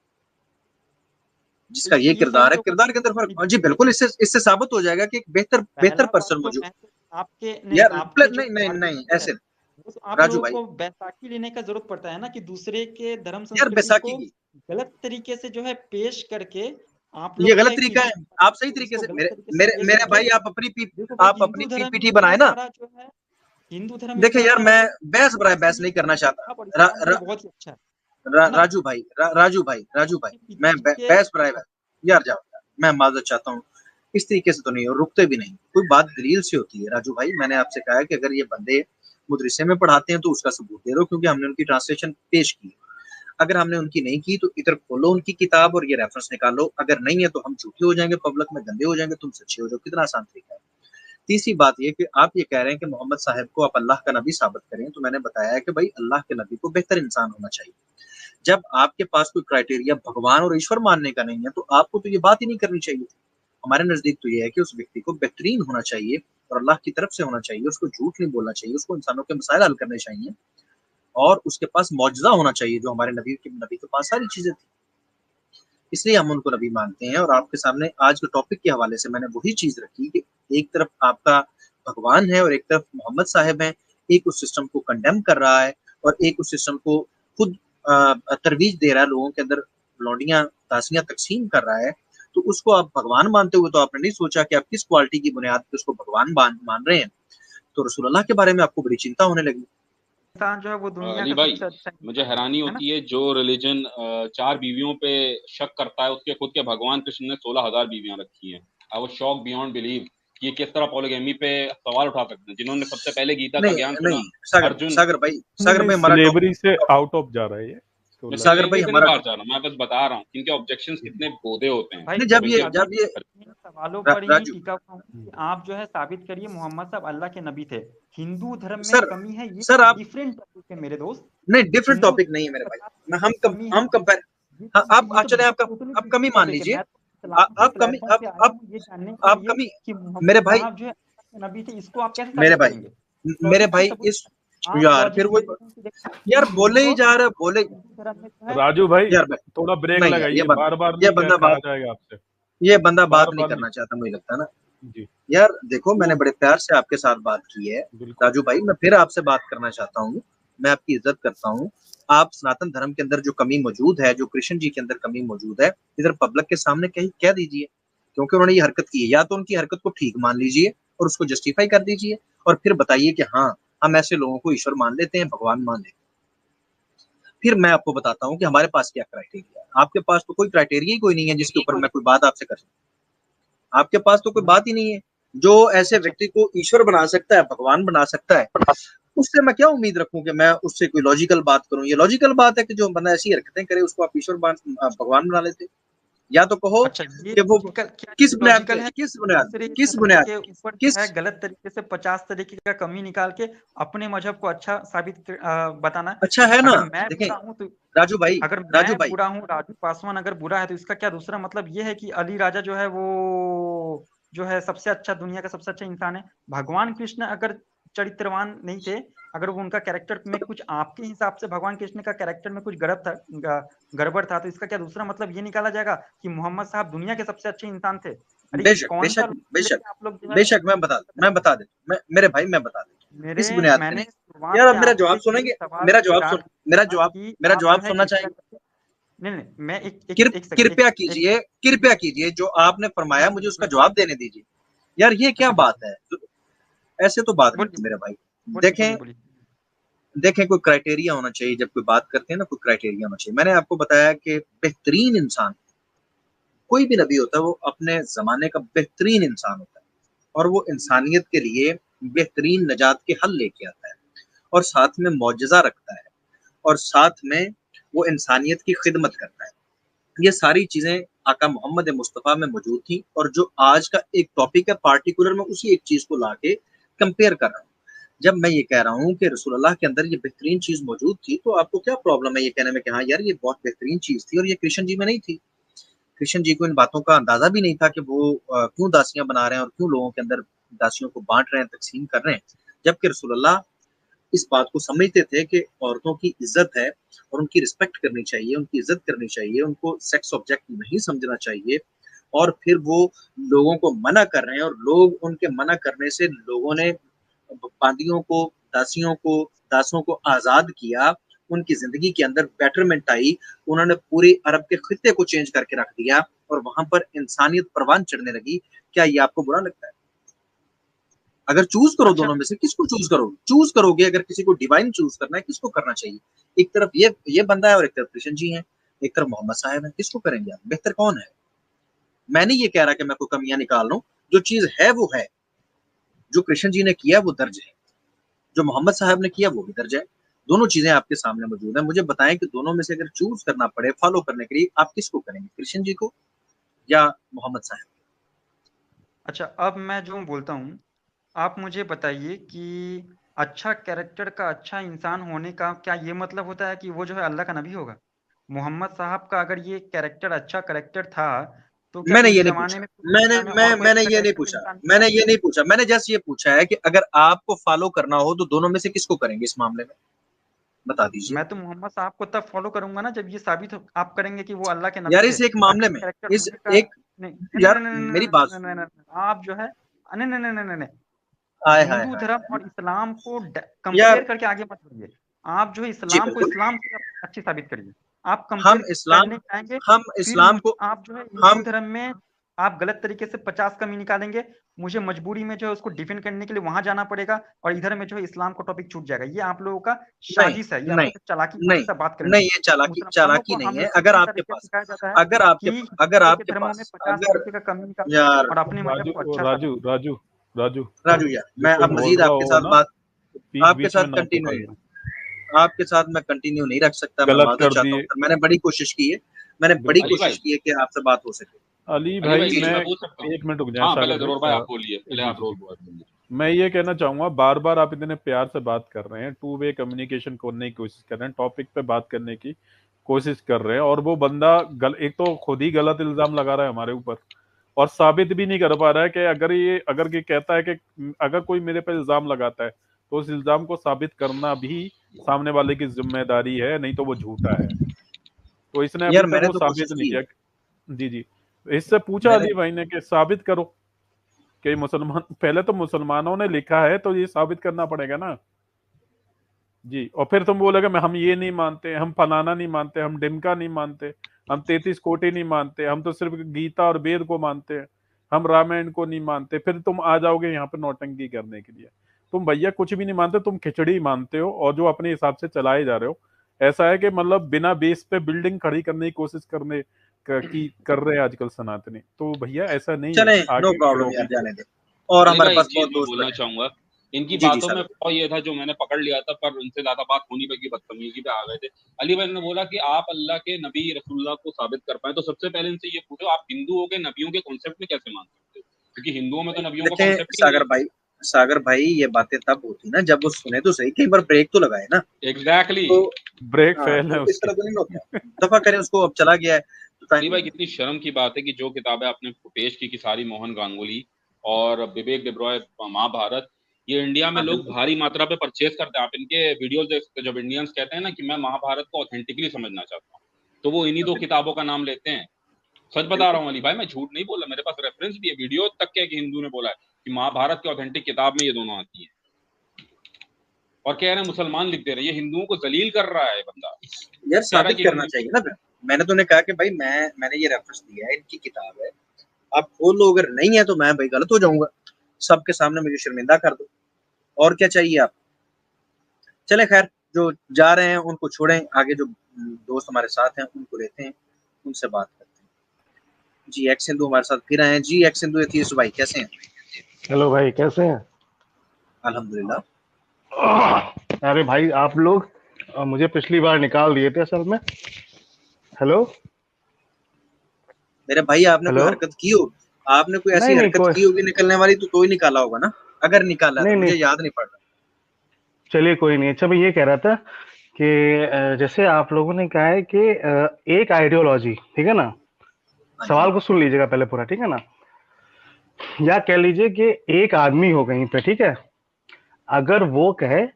जिसका
इससे
ये
ये
किरदार
साबित
है,
होगा
किरदार के अंदर फर्क। हाँ जी बिल्कुल, इससे साबित हो जाएगा कि एक बेहतर
पहला बात
पर्सन
तो
मौजूद।
मैं तो आपके नहीं
यार
आपके जो
नहीं नहीं
आर्गुमेंट है
ऐसे,
वो तो आप
राजू
लोगों
भाई,
को बैसाखी लेने का जरूरत पड़ता है ना, कि दूसरे के धर्म
यार
संस्कृति
बैसाखी
को
की
गलत तरीके से जो है पेश करके आप
ये
लोग जो
गलत
है कि
तरीका है। आप सही
तो
तरीके
इसको
से,
गलत
मेरे
तरीके से
मेरे
पेश
मेरे
करके
भाई,
देखो भाई,
आप अपनी
हिंदू धर्म
पीपीटी
में
बनाए
इतना
ना।
सारा जो है हिंदू धर्म में
देखिए
इतना
यार,
सारा
मैं
जो
बहस नहीं करना चाहता।
और
रा,
इस्लाम
रा,
जो बहुत ही अच्छा है ना?
राजू भाई, मैं
पीपीटी के
बहस बनाए यार, जाओ यार, मैं माजरत चाहता हूँ। इस तरीके से तो नहीं, और रुकते भी नहीं, कोई बात दलील से होती है। राजू भाई, मैंने आपसे कहा है कि अगर ये बंदे मुदरिसे में पढ़ाते हैं तो उसका सबूत दे दो, क्योंकि हमने उनकी ट्रांसलेशन पेश की। अगर हमने उनकी नहीं की तो इधर खोलो उनकी किताब और ये रेफरेंस निकालो। अगर नहीं है तो हम झूठे हो जाएंगे, पब्लिक में गंदे हो जाएंगे, तुम सच्चे हो जाओ। कितना आसान तरीका है। तीसरी बात ये कि आप ये कह रहे हैं कि मोहम्मद साहब को आप अल्लाह का नबी साबित करें, तो मैंने बताया है कि भाई अल्लाह के नबी को बेहतर इंसान होना चाहिए। जब आपके पास कोई क्राइटेरिया भगवान और ईश्वर मानने का नहीं है, तो आपको तो ये बात ही नहीं करनी चाहिए थी। हमारे नजदीक तो ये है कि उस व्यक्ति को बेहतरीन होना चाहिए और अल्लाह की तरफ से होना चाहिए, उसको झूठ नहीं बोलना चाहिए, उसको इंसानों के मसाइल हल करने चाहिए, और उसके पास मौजज़ा होना चाहिए जो हमारे नबी के पास सारी चीजें थी। इसलिए हम उनको नबी मानते हैं। और आपके सामने आज के टॉपिक के हवाले से मैंने वही चीज रखी कि एक तरफ आपका भगवान है और एक तरफ मोहम्मद साहब हैं। एक उस सिस्टम को कंडेम कर रहा है और एक उस सिस्टम को खुद तरवीज दे रहा है, लोगों के अंदर लौंडियां दासियां तकसीम कर रहा है। तो उसको आप भगवान मानते हुए तो आपने नहीं सोचा कि आप किस क्वालिटी की बुनियाद पर उसको भगवान मान रहे हैं। तो रसूलुल्लाह के बारे में आपको बड़ी चिंता होने लगी।
इंसान जो है वो दुनिया
अली
का
भाई,
सबसे अच्छा
मुझे
इंसान
हैरानी
है ना?
होती है, जो रिलीजन 4 बीवियों पे शक करता है, उसके खुद के भगवान कृष्ण ने 16,000 बीवियां रखी हैं। I was shock beyond believe कि ये किस तरह पॉलीगैमी पे सवाल उठा सकते हैं। जिन्होंने सबसे पहले गीता का
नहीं
ज्ञान सुना,
नहीं,
अर्जुन।
सागर भाई, हमारा
स्लेवरी से आउट ऑफ जा रहा है ये तो
मैं
सागर भाई
स्लेवरी से नहीं
हमारा
बाहर जा रहा, मैं बस बता रहा हूँ इनके ऑब्जेक्शंस कितने भोदे होते हैं।
भाई
नहीं,
और इनके
अभी
जब ये
इन सवालों पर ही
राजू,
टिका हुआ हूँ कि आप जो है साबित करिए मोहम्मद साहब अल्लाह के नबी थे। हिंदू धर्म में
सर
कमी है, ये
सर आप,
डिफरेंट टॉपिक है मेरे दोस्त।
नहीं डिफरेंट
हिंदू
टॉपिक नहीं है मेरे भाई। मैं
कमी है,
हम कंपेयर,
ये
हाँ,
ये तो
चले आपका,
टोटली
आप कमी
डिफरेंट
मान
टॉपिक है।
लीजिए।
मैं तो इस्लाम के
आप कमी,
प्लेटफॉर्म पे आया हूँ ये जानने के
आप
लिए
कमी,
कि मोहम्मद
मेरे भाई,
साहब जो है अल्लाह के नबी थे, इसको आप कैसे
मेरे
साबित
भाई,
करेंगे?
मेरे
लॉजिक से
भाई
सबूत
इस
आप
यार
लॉजिक
फिर
से
वो
देखिए
यार
कि
बोले ही जा रहे, बोले
हिंदू धर्म में जो है
राजू भाई
यार भाई,
थोड़ा ब्रेक
नहीं यार,
लगाइए, बार बार
ये
नहीं
बंदा
कहा
बात
जाएगा आपसे,
ये बंदा
बार
बात नहीं
बार नहीं।
करना चाहता, मुझे लगता है ना।
जी
यार देखो, मैंने
वो
बड़े प्यार से आपके साथ बात की है
बिल्कुल
राजू भाई, मैं फिर आपसे बात करना चाहता हूँ। मैं आपकी इज्जत करता हूँ। आप सनातन धर्म के अंदर जो कमी मौजूद है, जो कृष्ण जी के अंदर कमी मौजूद है, इधर पब्लिक के सामने कह दीजिए, क्योंकि उन्होंने ये हरकत की है। या तो उनकी हरकत को ठीक मान लीजिए और उसको जस्टिफाई कर दीजिए, और फिर बताइए कि हाँ, हम ऐसे लोगों को ईश्वर मान लेते हैं, भगवान मान लेते हैं। फिर मैं आपको बताता हूँ कि हमारे पास क्या क्राइटेरिया है। आपके पास तो कोई क्राइटेरिया ही कोई नहीं है जिसके ऊपर मैं कोई बात आपसे कर सकूं। आपके पास तो कोई बात ही नहीं है जो ऐसे व्यक्ति को ईश्वर बना सकता है, भगवान बना सकता है। उससे मैं क्या उम्मीद रखूं कि मैं उससे कोई लॉजिकल बात करूं। ये लॉजिकल बात है कि जो बंदा ऐसी हरकतें करे उसको आप ईश्वर भगवान बना लेते। या तो कहो
अच्छा, ये
कि वो
लॉजिकल क्या
किस बुनियाद
लॉजिकल
पे,
है?
किस बुनियाद
दूसरे
किस
धर्म
बुनियाद
के ऊपर जो
किस
है गलत तरीके से 50 तरीके का कमी निकाल के अपने मजहब को अच्छा बताना।
अच्छा है ना।
अगर मैं
देखें
बुरा हूँ तो
राजू भाई,
अगर
राजू
मैं
भाई,
बुरा हूँ, राजू पासवान अगर बुरा है, तो इसका क्या दूसरा मतलब ये है कि अली राजा जो है वो जो है सबसे अच्छा, दुनिया का सबसे अच्छा इंसान है? भगवान कृष्ण अगर चरित्रवान नहीं थे, अगर वो उनका कैरेक्टर में कुछ आपके हिसाब से भगवान कृष्ण का कैरेक्टर में कुछ गड़बड़ था, तो इसका क्या दूसरा मतलब ये निकाला जाएगा कि मोहम्मद साहब दुनिया के सबसे अच्छे इंसान थे? अरे
बेशक
कौन सा
बेशक
logic
बेशक
लेके आप लोग जो है
बेशक मैं बता देता हूँ। मेरे भाई मैं बता देता हूँ किस बुनियाद पे
मैंने
नहीं।
शुरुआत
यार
से
आप मेरा
आपसे
जवाब
यही
सुनेंगे,
सवाल
मेरा जवाब
स्टार्ट
सुन, मेरा
किया
जवाब
कि
मेरा
आप
जवाब
जो है
सुनना
कृपया
चाहिए।
करके नहीं, मैं एक सेकंड
कृपया कीजिए, कृपया कीजिए, जो आपने फरमाया मुझे उसका जवाब देने दीजिए। यार ये क्या
अच्छा,
बात है? ऐसे तो बात नहीं
बोलिए
मेरे भाई।
बोलिए बोलिए
देखें
बोलिए।
देखें कोई क्राइटेरिया होना चाहिए। जब कोई बात करते हैं ना, कोई क्राइटेरिया होना चाहिए। मैंने आपको बताया कि बेहतरीन इंसान कोई भी नबी होता है वो अपने जमाने का बेहतरीन इंसान होता है, और वो इंसानियत के लिए बेहतरीन नजात के हल लेके आता है, और साथ में मौजज़ा रखता है, और साथ में वो इंसानियत की खिदमत करता है। ये सारी चीजें आका मोहम्मद मुस्तफ़ा में मौजूद थी, और जो आज का एक टॉपिक है पार्टिकुलर में उसी एक चीज को लाके कंपेयर कर रहा हूँ। जब मैं ये कह रहा हूँ कि रसूलुल्लाह के अंदर ये बेहतरीन चीज मौजूद थी, तो आपको क्या प्रॉब्लम है ये कहने में कि हाँ यार ये बहुत बेहतरीन चीज थी और ये कृष्ण जी में नहीं थी? कृष्ण जी को इन बातों का अंदाजा भी नहीं था कि वो क्यों दासियां बना रहे हैं और क्यों लोगों के अंदर दासियों को बांट रहे हैं, तकसीम कर रहे हैं। जबकि रसूलुल्लाह इस बात को समझते थे कि औरतों की इज्जत है और उनकी रिस्पेक्ट करनी चाहिए, उनकी इज्जत करनी चाहिए, उनको सेक्स ऑब्जेक्ट नहीं समझना चाहिए। और फिर वो लोगों को मना कर रहे हैं, और लोग उनके मना करने से लोगों ने बांदियों को, दासियों को, दासों को आजाद किया। उनकी जिंदगी के अंदर बेटरमेंट आई। उन्होंने पूरे अरब के खित्ते को चेंज करके रख दिया, और वहां पर इंसानियत परवान चढ़ने लगी। क्या ये आपको बुरा लगता है? अगर चूज करो
अच्छा,
दोनों में से, किसको चूज चूज करोगे? अगर किसी को डिवाइन चूज करना है, किसको करना चाहिए? एक तरफ ये बंदा है और एक तरफ कृष्ण जी है, एक तरफ मोहम्मद साहब है। किसको करेंगे आप? बेहतर कौन है? मैं नहीं ये कह रहा कि मैं कोई कमियां निकाल रहा हूँ। जो चीज है वो है। जो कृष्ण जी ने किया वो दर्ज है, जो मोहम्मद साहब ने किया वो भी दर्ज है। दोनों चीजें आपके सामने मौजूद है। मुझे बताएं कि दोनों में से अगर चूज करना पड़े फॉलो करने के लिए, आप किसको करेंगे? कृष्ण जी को या मोहम्मद साहब?
अच्छा, अब मैं जो बोलता हूँ, आप मुझे बताइए कि अच्छा कैरेक्टर का, अच्छा इंसान होने का क्या ये मतलब होता है कि वो जो है अल्लाह का नबी होगा? मोहम्मद साहब का अगर ये कैरेक्टर अच्छा कैरेक्टर था, तो क्या
मैंने
उस
ये नहीं
जमाने
पूछा।
में उस
मैंने
दुनिया में
मैं
और कोई
मैंने
अच्छा
ये नहीं
कैरेक्टर
पूछा।
इंसान था?
मैंने ये नहीं पूछा। मैंने जस्ट ये पूछा है कि अगर आपको फॉलो करना हो तो दोनों में से किसको करेंगे इस मामले में? बता दीजिए।
मैं तो मोहम्मद साहब को तब फॉलो करूंगा ना जब ये साबित हो, आप करेंगे कि वो अल्लाह के नबी
यार
थे।
इस एक मामले
अच्छा
में,
कैरेक्टर
इस
होने का
एक,
नहीं नहीं
यार
नहीं नहीं
मेरी
नहीं
बात
नहीं
सुनो।
नहीं नहीं, नहीं, आप जो है नहीं नहीं नहीं नहीं नहीं नहीं,
हाय हाय
हिंदू
हाय
धर्म
हाय।
और इस्लाम को
यार
कंपेयर करके आगे मत बढ़िए। आप जो है
जी
इस्लाम को
बिल्कुल।
इस्लाम से अच्छी साबित करिए। आप
हम
कंपेयर
इस्लाम
करने जाएंगे,
हम
फिर
इस्लाम को
आप जो है हिंदू
हम
धर्म में आप गलत तरीके से 50 कमी निकालेंगे। मुझे मजबूरी में जो है उसको डिफेंड करने के लिए वहां जाना पड़ेगा, और इधर में जो है इस्लाम का टॉपिक छूट जाएगा। ये आप लोगों का
नहीं
साजिश है, ये आप
नहीं
लोग चालाकी
नहीं
से बात करें।
नहीं, ये चालाकी
मुसलमानों
चालाकी
को
नहीं है।
हमेशा
अगर
इसी
आपके
तरीके से
पास,
सिखाया जाता है
अगर
कि
आपके अगर
दूसरे के
आपके
धर्मों में
पास
50
अगर,
तरीके का कमी निकालो
यार
और अपने मजहब
राजू
को अच्छा साबित
राजू राजू राजू
राजू यार,
जब
मैं
कोई
अब
बोल
मजीद
रहा
आपके
हो
साथ
ना,
बात,
बीच
आपके
बीच
साथ
में ना
कंटिन्यू,
पकड़ना।
आपके साथ मैं कंटिन्यू नहीं रख सकता। मैं
गलत
माजरत
कर
चाहता हूँ
दिए।
सर। मैंने बड़ी कोशिश की है, मैंने बड़ी
बिल्कुल
अली
कोशिश
भाई,
की है कि आपसे बात हो सके।
अली
अली भाई
भाई,
जी
कुछ
जी
मैं
मैं
पूछ सकता हूँ?
1 मिनट रुक जाए
हाँ
सागर
पहले
भाई।
जरूर भाई आप बोलिए, पहले
जी
आप
जी
रोल
जी,
बोलिए।
मैं ये कहना चाहूंगा, बार बार आप इतने प्यार से बात कर रहे हैं, टू वे कम्युनिकेशन करने की कोशिश कर रहे हैं, टॉपिक पे बात करने की कोशिश कर रहे हैं, और वो बंदा एक तो खुद ही गलत इल्जाम लगा रहा है हमारे ऊपर, और साबित भी नहीं कर पा रहा है कि अगर ये कहता है कि अगर कोई मेरे पे इल्जाम लगाता है तो उस इल्जाम को साबित करना भी सामने वाले की जिम्मेदारी है, नहीं तो वो झूठा है। तो इसने अभी
यार
तक
मैंने
वो
तो
साबित
कोशिश
नहीं
की है।
किया। जी जी, इससे पूछा
मैंने
अली भाई ने कि साबित करो कि मुसलमान, पहले तो मुसलमानों ने लिखा है तो ये साबित करना पड़ेगा ना जी। और फिर तुम बोलोगे मैं, हम ये नहीं मानते, हम फलाना नहीं मानते, हम डिमका नहीं मानते, हम 33 कोटि नहीं मानते, हम तो सिर्फ गीता और वेद को मानते हैं, हम रामायण को नहीं मानते, फिर तुम आ जाओगे यहाँ पे नौटंकी करने के लिए। तुम भैया कुछ भी नहीं मानते, तुम खिचड़ी मानते हो और जो अपने हिसाब से चलाए जा रहे हो। ऐसा है कि मतलब बिना बेस पे बिल्डिंग खड़ी करने की कोशिश कर रहे हैं आजकल सनातनी। तो भैया ऐसा नहीं है,
चले नो
आगे
प्रॉब्लम
बढ़ो।
यार, जाने दे। और
अली
हमारे
भाई
पास
एक चीज
बहुत
मैं
दोस्त
बोलना
बैठे हैं।
चाहूंगा, इनकी
जी जी
बातों में
साहब।
फॉ ये था जो मैंने पकड़ लिया था, पर उनसे ज्यादा बात होनी पड़ी, बदतमीजी पे आ गए थे। अली भाई ने बोला कि आप अल्लाह के नबी रसूलुल्लाह को साबित कर पाए, तो सबसे पहले इनसे ये पूछो आप हिंदू हो के नबियों के कॉन्सेप्ट में कैसे मान सकते हो, क्योंकि हिंदुओं में तो नबियों का
देखें
कॉन्सेप्ट ही नहीं है।
सागर भाई ये बातें तब होती ना जब वो सुने तो सही, कई बार ब्रेक तो लगाए ना।
एग्जैक्टली।
तो
ब्रेक
हाँ,
फेल है
तो इस
उसकी।
तरह तो नहीं होता। दफा करें उसको, अब चला गया है तो टाइम
अली भाई
नहीं है।
कितनी शर्म की बात है कि जो किताबें आपने पेश की सारी मोहन गांगुली और विवेक डेब्रॉय महाभारत, ये इंडिया में
हाँ
लोग
बिल्कुल।
भारी मात्रा पे परचेज करते हैं। आप इनके वीडियोस देखते हैं, जब इंडियंस कहते हैं ना कि मैं महाभारत को ऑथेंटिकली समझना चाहता हूँ, तो वो इन्हीं
हाँ,
दो
बिल्कुल
किताबों का नाम लेते हैं। सच बता
बिल्कुल।
रहा हूँ अली भाई, मैं झूठ नहीं बोला, मेरे पास रेफरेंस भी है, वीडियो तक के कि हिंदू ने बोला है कि महाभारत की ऑथेंटिक किताब में ये दोनों आती है, और कह रहे हैं मुसलमान लिख दे रहे हैं। ये हिंदुओं को जलील कर रहा है बंदा,
यार
कह रहा है
साबित
कि
करना चाहिए ना फिर। मैंने तो कहा कि भाई मैंने ये रेफरेंस दिया है, इनकी किताब है, आप खोल लो, अगर नहीं है तो मैं भाई गलत हो जाऊंगा, सबके सामने मुझे शर्मिंदा कर दो, और क्या चाहिए आप। चले खैर, जो जा रहे हैं उनको छोड़ें, आगे जो दोस्त हमारे साथ हैं उनको लेते हैं, उनसे बात करते हैं। जी एक्स सिंधु हमारे साथ फिर आए हैं। जी एक्स सिंधु एथीस्ट भाई कैसे हैं?
हेलो भाई, कैसे हैं?
अल्हम्दुलिल्लाह।
अरे भाई आप लोग मुझे पिछली बार निकाल दिए थे असल में। हेलो
मेरे भाई आपने कोई
हेलो।
हरकत की हो, आपने कोई ऐसी
नहीं नहीं
हरकत
कोई
की होगी निकलने वाली, तो ही निकाला होगा ना। अगर निकाला है
नहीं
तो
नहीं,
मुझे याद नहीं पड़ रहा।
चलिए कोई नहीं। अच्छा मैं ये कह रहा था कि जैसे आप लोगों ने कहा है कि एक आइडियोलॉजी, ठीक है ना,
हाँ जी।
सवाल को सुन लीजिएगा पहले पूरा, ठीक है ना। या कह लीजिए कि एक आदमी हो कहीं पे, ठीक है, अगर वो कहे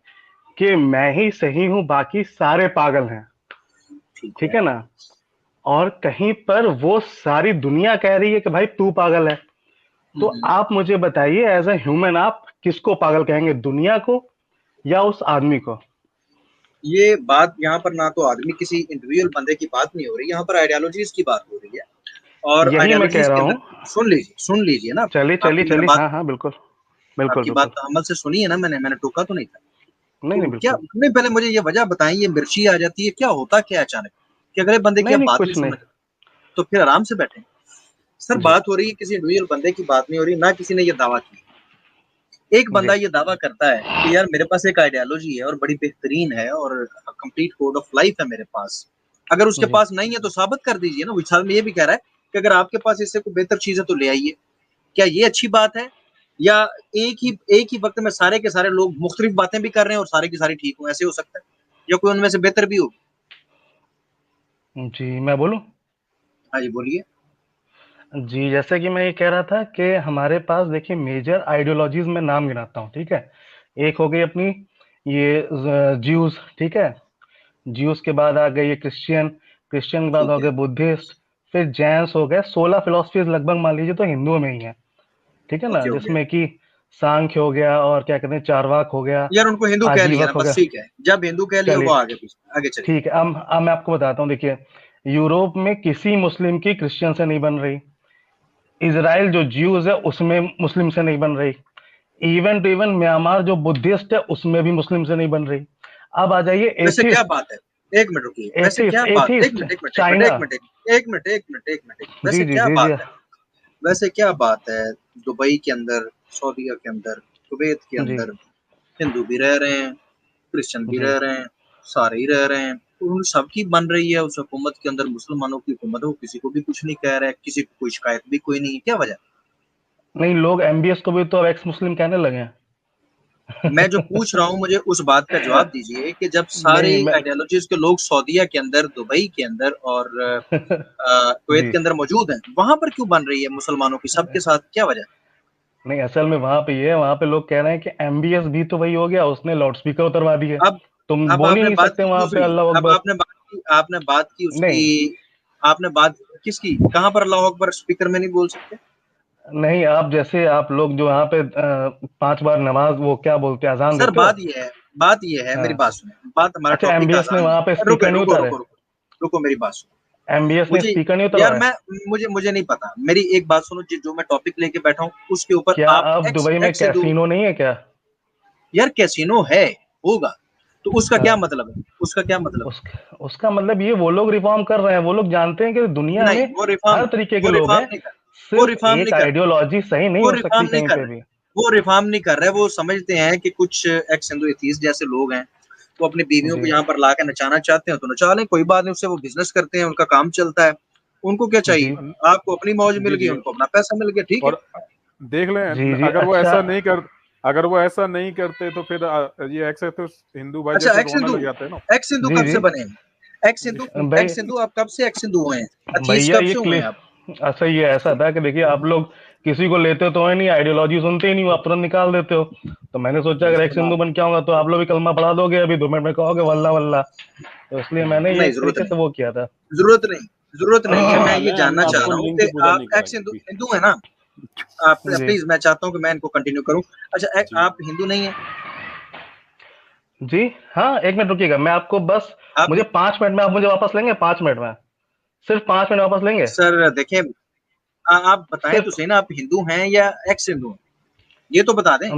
कि मैं ही सही हूं बाकी सारे पागल हैं,
ठीक
ठीक
है।
है ना, और कहीं पर वो सारी दुनिया कह रही है कि भाई तू पागल है, तो आप मुझे बताइए एज ए ह्यूमन आप किसको पागल कहेंगे, दुनिया को या उस आदमी को?
ये बात यहाँ पर ना तो आदमी किसी इंडिविजुअल बंदे की बात नहीं हो रही, यहाँ पर आइडियोलॉजीज की बात हो रही है। और
यही मैं कह
आइडियोलॉजीज
रहा
के
हूँ।
अंदर सुन लीजिए ना।
चलिए चलिए
आपकी मैंने
चलिए,
बात
हाँ हाँ बिल्कुल बिल्कुल
आपकी बात
बिल्कुल।
अमल से सुनी है ना, मैंने टोका तो नहीं था।
नहीं
तो
नहीं
क्या
बिल्कुल।
नहीं, पहले मुझे ये वजह बताएं, ये मिर्ची आ जाती है, क्या होता क्या है अचानक कि अगले बंदे की
नहीं
आप
नहीं
बात नहीं
कुछ नहीं।
समझ, तो फिर आराम से बैठे। सर
जी
बात हो रही है किसी इंडिविजुअल बंदे की, बात नहीं हो रही ना, किसी ने ये दावा किया। एक
जी
बंदा ये दावा करता है कि यार मेरे पास एक आइडियोलॉजी है और बड़ी बेहतरीन है और कंप्लीट कोड ऑफ लाइफ है मेरे पास। अगर उसके
जी।
पास नहीं है तो साबित कर दीजिए ना। विशाल में ये भी कह रहा है कि अगर आपके पास इससे कोई बेहतर चीज है तो ले आइए। क्या ये अच्छी बात है? या एक ही वक्त में सारे के सारे लोग मुख्तलिफ बातें भी कर रहे हैं और सारे की सारी ठीक हो, ऐसे हो सकता है? या कोई उनमें से बेहतर भी हो?
जी मैं बोलूं?
हाँ जी बोलिए।
जी जैसे कि मैं ये कह रहा था कि हमारे पास देखिए मेजर आइडियोलॉजीज में नाम गिनाता हूँ, ठीक है। एक हो गई अपनी ये ज्यूज, ठीक है, ज्यूज के बाद आ गए ये क्रिश्चियन, क्रिश्चियन के बाद
ठीक
हो
है।
गए बुद्धिस्ट, फिर जैन्स हो गए। 16 फिलोसफीज लगभग मान लीजिए तो हिंदुओं में ही है, ठीक है ना,
ओके ओके।
जिसमें कि सांख्य हो गया और क्या कहते हैं चारवाक हो गया,
यार उनको हिंदू कह लिया ना
आजीवक हो
बस,
गया।
ठीक है, जब हिंदू कह लिया वो
चलिए
आगे पीछे आगे चलिए।
ठीक है, अब मैं आपको बताता हूँ। देखिए यूरोप में किसी मुस्लिम की क्रिश्चियन से नहीं बन रही, इजराइल जो ज्यूज है उसमें मुस्लिम से नहीं बन रही, इवन टू इवन म्यांमार जो बुद्धिस्ट है उसमें भी मुस्लिम से नहीं बन रही। अब आ जाइए
वैसे क्या
एथिस्ट,
बात है, एक मिनट रुकिए, वैसे
एथिस्ट
क्या बात, एक
एथिस्ट
मिनट एक मिनट एक मिनट
चाइना।
एक मिनट एक मिनट एक मिनट एक मिनट
जी
वैसे
जी
क्या
जी जी।
बात है, वैसे क्या बात है? दुबई के अंदर, सऊदीया के अंदर, कुवैत के
जी
अंदर हिंदू भी रह रहे हैं, क्रिश्चियन भी
जी।
रह रहे हैं, सारे ही रह रहे हैं, तो उन सबकी बन रही है उस हुकूमत के अंदर, मुसलमानों की हुकूमत है, वो किसी को भी कुछ नहीं कह रहा है, किसी को कोई शिकायत भी कोई नहीं है, क्या वजह?
नहीं, लोग एमबीएस को भी तो अब एक्स मुस्लिम कहने लगे हैं।
मैं जो पूछ रहा हूँ मुझे उस बात का जवाब दीजिए कि जब सारे
नहीं मैं
आइडियोलॉजीज के लोग सऊदीया के अंदर, दुबई के अंदर और कुवैत
जी
के अंदर मौजूद हैं, वहां पर क्यों बन रही है मुसलमानों की सबके साथ, क्या वजह?
नहीं, असल में वहां पे ये है, वहां पे लोग कह रहे हैं कि एमबीएस भी तो वही हो गया, उसने लाउड स्पीकर उतरवा दिए,
अब
तुम
अब
बोल ही
आपने
नहीं
बात
सकते
की
वहां पे
दूसरी,
अल्लाह
अब
अकबर।
आपने बात की उसकी,
नहीं
आपने बात किसकी, कहाँ पर अल्लाह अकबर स्पीकर में नहीं बोल सकते?
नहीं, आप जैसे आप लोग जो वहां पे 5 बार नमाज वो क्या बोलते हैं अजान
सर
देते हो।
बात ये है, मेरी
हाँ।
बात सुने, बात हमारा
अच्छा
टॉपिक
एमबीएस ने
आजान
वहां पे
है। रुको
स्पीकर नहीं
रुको
उतारे?
रुको रुको रुको मेरी बात सुनो।
एमबीएस ने
मुझे
स्पीकर नहीं
यार
उतरवाया?
मैं मुझे नहीं पता, मेरी एक बात सुनो, जो मैं टॉपिक लेके बैठा हूँ उसके ऊपर
क्या
आप
अब
एक्स
दुबई में
एक्स सिंधु,
कैसीनो नहीं है क्या?
यार कैसीनो है, होगा, तो उसका क्या मतलब है? उसका क्या मतलब है?
उसका मतलब ये वो लोग रिफॉर्म कर रहे हैं, वो लोग जानते हैं कि दुनिया
नहीं,
में
वो रिफॉर्म
हर तरीके के
वो
लोग
रिफॉर्म
हैं,
नहीं कर वो
सिर्फ
रिफॉर्म
एक
नहीं कर
आइडियोलॉजी सही नहीं
वो
हो सकती
रिफॉर्म नहीं
कहीं
कर
पे
रहे
भी।
वो रिफॉर्म नहीं कर रहे। वो समझते हैं कि कुछ एक्स हिंदू एथीस्ट जैसे लोग हैं, वो अपनी बीवियों को
जी
यहाँ पर लाकर नचाना चाहते हैं तो नचा लें, कोई बात नहीं, उससे वो बिजनेस करते हैं, उनका काम चलता है, उनको क्या
जी
चाहिए? आपको अपनी मौज मिल
जी
गई,
जी।
उनको अपना पैसा मिल गया, ठीक है।
और देख लें,
जी जी।
अगर वो ऐसा नहीं करते तो फिर ये एक्स तो हिंदू भाई
अच्छा,
जैसे रोने लग जाते हैं ना।
एक्स हिंदू
जी
कब
जी
से बने हैं?
भाई,
एक्स हिंदू आप कब से एक्स हिंदू हुए हैं? अथीस्ट
भैया
कब
ये
से हुए हैं आप?
अच्छा ये ऐसा था कि देखिए आप लोग किसी को लेते तो है नहीं, आइडियोलॉजी सुनते ही नहीं हो, आप तुरंत निकाल देते हो। तो मैंने सोचा अगर एक
इस्तेमाल
सिंधु बन के आऊंगा तो आप लोग भी कलमा पढ़ा दोगे, अभी 2 मिनट में कहोगे वल्ला वल्ला, तो इसलिए मैंने ये
नहीं,
एक तरीके से वो किया था।
जरूरत नहीं है। मैं ये
निकालें, हम
जानना चाह
आपको
रहा हूँ
लिंक
कि
पूरा
आप एक्स
निकालेंगे
हिंदू
अभी।
हिंदू है ना? आप
जी
प्लीज, मैं चाहता हूँ कि मैं इनको कंटिन्यू करूँ। अच्छा,
जी
आप हिंदू नहीं है?
जी। हाँ, 1 मिनट रुकिएगा, मैं आपको बस,
आप
मुझे 5 मिनट में आप मुझे वापस लेंगे, 5 मिनट में, सिर्फ 5 मिनट वापस लेंगे
सर देखिए, आप बताएं तो
सिर्फ।
सही ना, आप हिंदू हैं या एक्स हिंदू हैं? ये तो बता दें।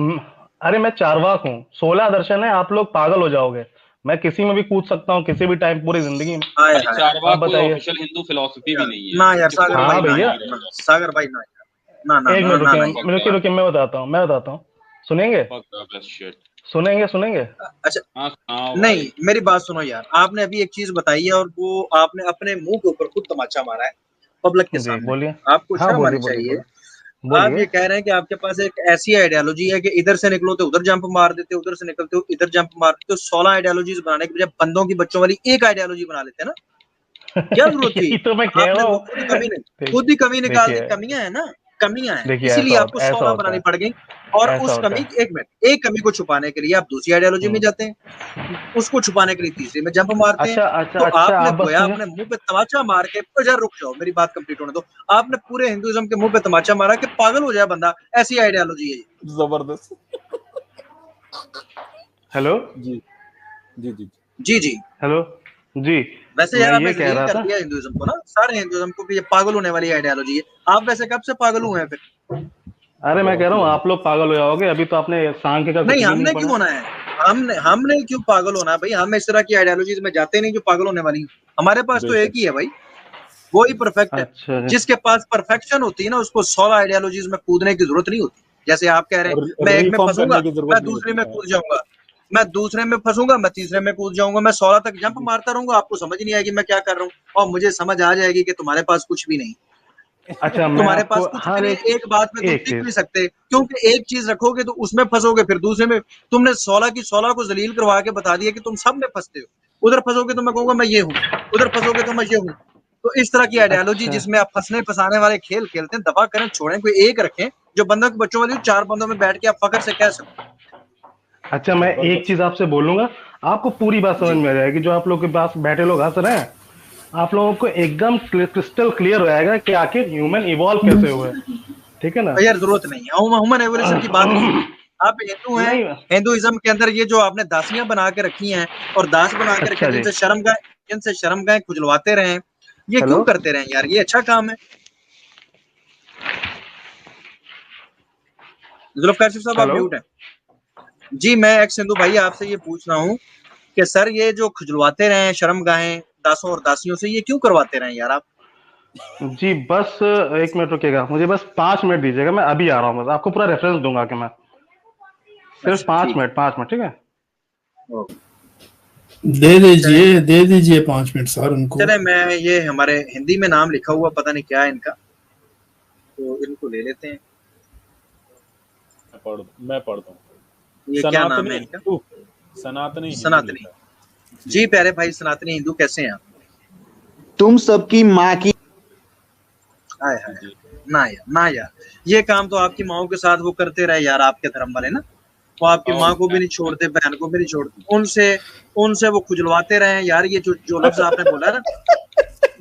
अरे मैं चार्वाक हूँ, 16 दर्शन है, आप लोग पागल हो जाओगे, मैं किसी में भी कूद सकता हूँ किसी भी टाइम पूरी जिंदगी में।
हाय
भाई
हाय हाय,
चारवाक
आप
कोई
बताइए।
ऑफिशियल हिंदू फिलोसफी भी
यार
नहीं है,
ना, यार
किसको
सागर
भी
भाई
हाँ
ना
भैया,
यार,
नहीं
ना
रहेगा।
सागर भाई ना यार, ना ना
एक
ना
मिनट
ना ना
रुकिए,
यार।
रुकिए, मैं बताता हूँ, सुनेंगे?
Fuck that shit.
सुनेंगे।
अच्छा,
हाँ सुनाओ
नहीं,
भाई।
मेरी बात सुनो यार, आपने अभी एक चीज बताई है और वो आपने अपने मुंह के ऊपर खुद तमाचा मारा है पब्लिक के
जी
सामने।
बोलिए।
आपको
हाँ
शर्म आनी
बोलिए
चाहिए। आप
बोलिए।
ये कह रहे हैं कि आपके पास एक ऐसी आइडियोलॉजी है कि इधर से निकलो तो उधर जंप मार देते हो, उधर से निकलते हो इधर जंप मार देते हो। 16 आइडियोलॉजीज बनाने के बजाय बंदों की बच्चों वाली एक आइडियोलॉजी बना लेते हैं ना। क्या जरूरत थी?
यही तो मैं कह
आपने
रहा
वो
हूँ।
खुद ही कमी निकाल दी।
देखिए
कमियां है ना, कमियां हैं,
देखिए
इसीलिए आपको
ऐसा
16
होता
बनानी
है,
पड़ गई। और
ऐसा
उस
होता
कमी,
है।
एक मिनट, एक कमी को छुपाने के लिए आप दूसरी आइडियोलॉजी में
हम्म।
जाते हैं, उसको छुपाने के लिए तीसरी में जंप मारते हैं।
अच्छा अच्छा
तो
अच्छा,
आपने
आप बस
गोया
मुझे,
अपने मुंह पे तमाचा मार के, यार रुक जाओ, मेरी बात कंप्लीट होने दो। आपने पूरे हिंदुइज्म के मुंह पे तमाचा मारा कि पागल हो जाए बंदा, ऐसी आइडियोलॉजी है ये।
जबरदस्त।
हेलो
जी जी जी।
जी जी।
हेलो जी,
वैसे यार
मैं
आपने
ये कह
जलील
रहा
कर
था।
दिया हिंदुइज्म को ना, सारे हिंदुइज्म को, कि ये पागल होने वाली आइडियोलॉजी है। आप वैसे कब से पागल हुए हैं फिर?
अरे मैं कह
बहुत
रहा
ही
हूँ
अजीब।
आप लोग पागल हो जाओगे, अभी तो आपने सांख्य का कुछ
नहीं,
भी नहीं
हमने क्यों
पढ़ा।
होना है? हमने क्यों पागल होना है भाई? हम इस तरह की आइडियोलॉजीज में जाते नहीं जो पागल होने वाली। हमारे पास तो एक
बेशक।
ही है भाई, वो ही परफेक्ट है।
अच्छा जी।
जिसके पास परफेक्शन होती है ना, उसको 16 आइडियोलॉजीज में कूदने की जरूरत नहीं होती। जैसे आप कह रहे हैं, मैं एक में
रिफॉर्म
फंसूंगा,
करने की
मैं
जरूरत नहीं
दूसरे
होती
में
है।
कूद जाऊंगा, मैं दूसरे में फंसूंगा, मैं तीसरे में कूद जाऊंगा, मैं 16 तक जंप मारता रहूंगा, आपको समझ नहीं आएगी मैं क्या कर रहा हूँ। और मुझे समझ आ जाएगी कि तुम्हारे पास कुछ भी नहीं।
अच्छा मैं
तुम्हारे
आपको
पास कुछ भी
हर
नहीं, एक बात में तुम
एक
टिक
चीज,
नहीं सकते, क्योंकि एक चीज रखोगे तो उसमें फंसोगे, फिर दूसरे में। तुमने 16 की 16 को जलील करवा के बता दिया कि तुम सब में फंसते हो। उधर फंसोगे तो मैं कहूंगा मैं ये हूँ, उधर फंसोगे तो मैं ये हूँ। तो इस तरह की आइडियोलॉजी
अच्छा
जिसमें आप फंसने फंसाने वाले खेल खेलते हैं, दबा करें, छोड़ें, कोई एक रखें जो बंदों के बच्चों वाली 4 बंदों में बैठ के आप फखर से कह सको।
अच्छा, मैं एक
जबरदस्त।
चीज आपसे बोलूंगा, आपको पूरी बात समझ
जी,
में आ जाएगी। जो आप लोग के पास बैठे लोग हंस रहे हैं, आप लोगों को एकदम क्रिस्टल क्लियर हो जाएगा कि आखिर ह्यूमन इवॉल्व कैसे हुए। ठीक है ना?
यार जरूरत नहीं है, ह्यूमन एवोल्यूशन की बात नहीं है। आप हिंदू हैं,
नहीं।
हिंदुइज्म के अंदर ये जो आपने दासियां बना के रखी हैं, और दास बना के रखे
अच्छा
हैं,
जी।
जिनसे शर्म गाय खुजलवाते रहे, ये
हेलो।
क्यों करते रहे यार? ये अच्छा काम है। जुल्फकार साहब, आप
हेलो।
म्यूट है। जी, मैं एक्स हिंदू भाई आपसे ये पूछ रहा हूँ कि सर, ये जो खुजलवाते रहे शर्म गाहें दासों और दासियों से, ये क्यों करवाते रहे यार आप?
जी बस 1 मिनट रुकिएगा, मुझे बस 5 मिनट दीजिएगा, मैं अभी आ रहा हूँ, बस आपको पूरा रेफरेंस दूंगा कि मैं, सिर्फ
अच्छा,
पाँच
ठीक
मिनट 5 मिनट, ठीक है?
है। चले
दे दीजिए 5 मिनट सर उनको।
चले, मैं ये हमारे हिंदी में नाम लिखा हुआ पता नहीं क्या है इनका, तो इनको ले लेते हैं।
मैं पढ़ता हूँ।
ये क्या नाम है इनका?
सनातनी हिंदू
सनातनी।
लिखा है।
जी प्यारे भाई सनातनी हिंदू, कैसे हैं आप?
तुम सबकी माँ की।
हाय हाय, ना यार, ना यार, ये काम तो आपकी माओ के साथ वो करते रहे यार, आपके धर्म वाले ना। वो आपकी माँ को भी नहीं छोड़ते, बहन को भी नहीं छोड़ते, उनसे वो खुजलवाते रहे यार। ये जो लफ्ज आपने बोला ना,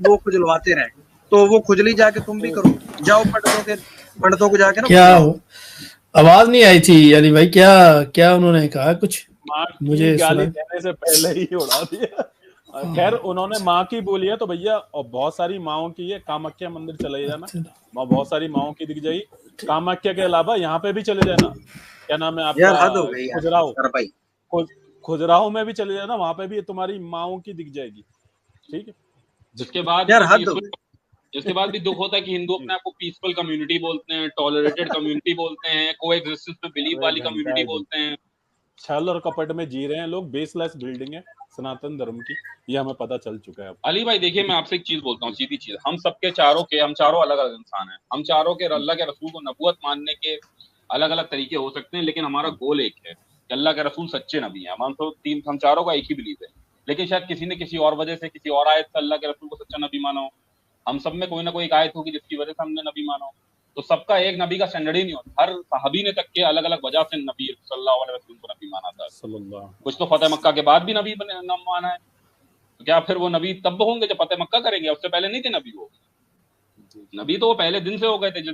वो खुजलवाते रहे, तो वो खुजली जाके तुम भी करो। जाओ पंडितों को जाके ना
क्या
खुजलाओ।
आवाज नहीं आई थी अली भाई, क्या क्या उन्होंने कहा कुछ?
माँ
मुझे
की गाली
सुना।
देने से पहले ही उड़ा दिया। खैर उन्होंने माँ की बोली है तो भैया, और बहुत सारी माओं की है। कामाख्या मंदिर चले जाना, वहाँ बहुत सारी माओं की दिख जाएगी। कामाख्या के अलावा यहाँ पे भी चले जाना, क्या नाम है
यार हद
आपका,
हो गई यार
खजुराहो,
सर भाई।
खजुराहो में भी चले जाना, वहां पे भी तुम्हारी माओं की दिख जाएगी, ठीक है।
जिसके बाद
यार
भी
हद हो
peaceful-
गई।
इसके बाद भी दुख होता है कि हिंदू अपने आप को पीसफुल कम्युनिटी बोलते हैं, टॉलरेटेड कम्युनिटी बोलते हैं, कोएग्जिस्टेंस में बिलीव
अरे
वाली
घंटा
कम्युनिटी
है,
बोलते हैं।
छल और कपट में जी रहे हैं लोग। बेसलेस बिल्डिंग है सनातन धर्म की, ये हमें पता चल चुका है अब।
अली भाई देखिए, मैं आपसे एक चीज बोलता हूँ, सीधी चीज, हम चारों अलग अलग इंसान हैं। हम चारों के अल्लाह के रसूल को नबूवत मानने के अलग अलग तरीके हो सकते हैं, लेकिन हमारा गोल एक है कि अल्लाह के रसूल सच्चे नबी हैं। हम चारों का एक ही बिलीव है, लेकिन शायद किसी ने किसी और वजह से, किसी और आयत से अल्लाह के रसूल को सच्चा नबी माना हो। हम सब में कोई ना कोई एक आयत होगी जिसकी वजह से हमने नबी माना हो। तो सबका एक नबी का स्टैंडर्ड ही नहीं होता। हर सहाबी ने तक के अलग अलग वजह से नबी सल्लल्लाहु अलैहि वसल्लम को नबी माना था। कुछ तो फतेह मक्का के बाद भी नबी माना है, तो क्या फिर वो नबी तब होंगे जब फतेह मक्का करेंगे? उससे पहले नहीं थे नबी वो? नबी तो वो पहले दिन से हो गए थे जब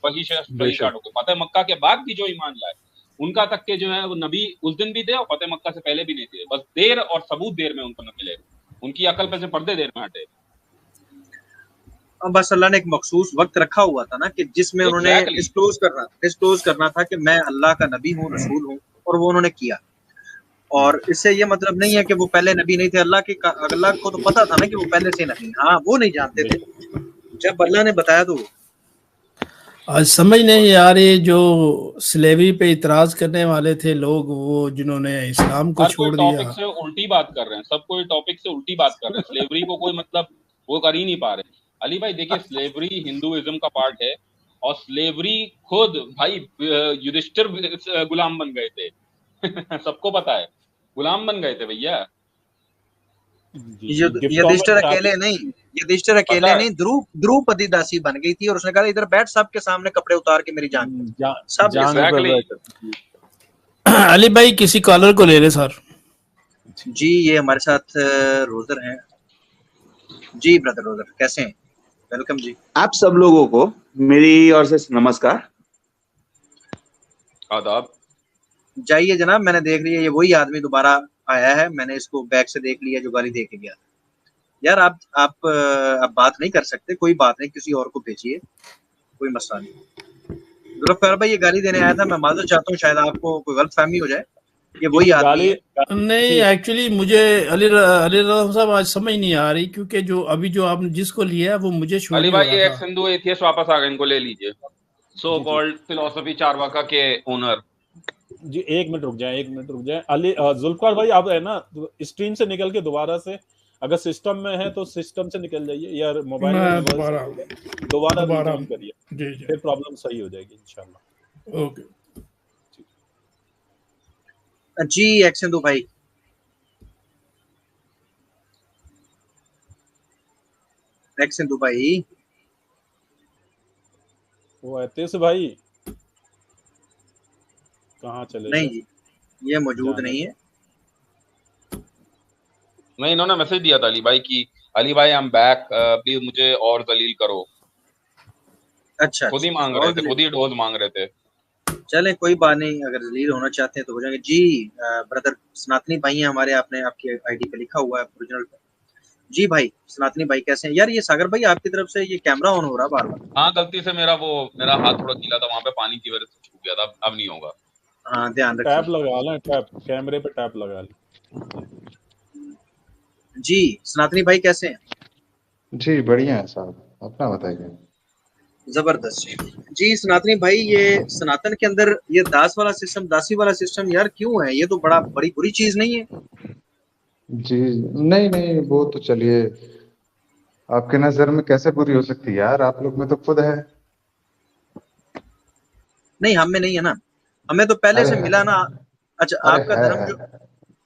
वही स्टार्ट हो गए। फतेह मक्का के बाद भी जो ईमान लाए उनका तक के जो है वो नबी उस दिन भी थे और फतेह मक्का से पहले भी नहीं थे। बस देर और सबूत देर में उनको न मिले, उनकी अकल पे से पर्दे देर में हटे।
बस अल्लाह ने एक मखसूस वक्त रखा हुआ था ना कि जिसमें उन्होंने डिस्क्लोज करना था कि मैं अल्लाह का नबी हूँ, रसूल हूँ, और वो उन्होंने किया। और इससे ये मतलब नहीं है कि वो पहले नबी नहीं थे। अल्लाह को तो पता था ना कि वो पहले से नबी, हाँ वो नहीं जानते थे, जब अल्लाह ने बताया तो।
आज समझ नहीं आ रही, जो स्लेवरी पे इतराज करने वाले थे लोग, वो जिन्होंने इस्लाम को छोड़ दिया,
टॉपिक से उल्टी बात कर रहे हैं, सब कोई टॉपिक से उल्टी बात कर रहे हैं। स्लेवरी को कोई मतलब वो कर ही नहीं पा रहे। अली भाई देखिए, स्लेवरी हिंदुइज्म का पार्ट है, और स्लेवरी खुद भाई युधिष्ठिर गुलाम बन गए थे सबको पता है, गुलाम बन गए थे भैया।
युधिष्ठिर अकेले नहीं, द्रौपदी दासी बन गई थी, और उसने कहा इधर बैठ, सबके सामने कपड़े उतार के मेरी जान सब।
अली भाई किसी कॉलर को ले ले सर।
जी ये हमारे साथ रोजर हैं जी। ब्रदर रोजर कैसे हैं? वेलकम जी।
आप सब लोगों को मेरी ओर से नमस्कार,
आदाब।
जाइए जनाब, मैंने देख लिया, ये वही आदमी दोबारा आया है। मैंने इसको बैक से देख लिया जो गाली दे के गया। यार आप बात नहीं कर सकते, कोई बात नहीं, किसी और को भेजिए, कोई मसला नहीं। जुल्फकार भाई ये गाली देने आया था, मैं माजूर चाहता हूँ, शायद आपको कोई गलतफहमी हो जाए, ये वही आदमी है।
नहीं एक्चुअली मुझे अली रज़ा साहब आज समझ नहीं आ रही, क्योंकि जो अभी जो आपने जिसको लिया है वो मुझे छोड़
अली भाई ये एक हिंदू एथियस्ट वापस आ गए, इनको ले लीजिए। सो कॉल्ड फिलोसफी चारवाका के ओनर
जी। एक मिनट रुक जाए अली। जुल्फकार भाई आप है ना स्ट्रीम से निकल के दोबारा से, अगर सिस्टम में है तो सिस्टम से निकल जाइए, या मोबाइल में दोबारा रिज्यूम करिए, फिर प्रॉब्लम सही हो जाएगी इंशाल्लाह।
ओके
जी। एक्सेंदू भाई
वो एथियस्ट भाई कहाँ चले?
नहीं जी, ये मौजूद नहीं है।
नहीं, इन्होंने मैसेज दिया था अली भाई की, अली भाई आई एम बैक, प्लीज मुझे और दलील करो।
अच्छा,
खुद ही मांग रहे थे, खुद ही डोज मांग रहे थे।
चलें कोई बात नहीं, अगर दलील होना चाहते हैं तो हो जाएंगे जी। ब्रदर सनातनी भाई हैं हमारे, आपने आपकी आईडी पे लिखा हुआ है ओरिजिनल पे। जी भाई सनातनी भाई कैसे हैं? यार ये सागर भाई आपकी तरफ से ये कैमरा ऑन हो रहा बार बार।
हाँ गलती से मेरा हाथ थोड़ा गीला था, वहाँ पे पानी की वजह से छूट गया था, अब नहीं होगा।
हाँ ध्यान रखिए।
टैप लगा लें, टैप कैमरे पे टैप लगा लें।
जी सनातनी भाई कैसे हैं?
जी बढ़िया है साहब, अपना बताइए।
जबरदस्त जी। सनातनी भाई ये सनातन के अंदर ये दासी वाला सिस्टम यार क्यों है? ये तो बड़ी बुरी चीज नहीं है?
जी नहीं वो तो चलिए, आपके नजर में कैसे बुरी हो सकती है यार, आप लोग में तो खुद है।
नहीं हम में नहीं है ना, हमें तो पहले से मिला ना। अच्छा आपका धर्म जो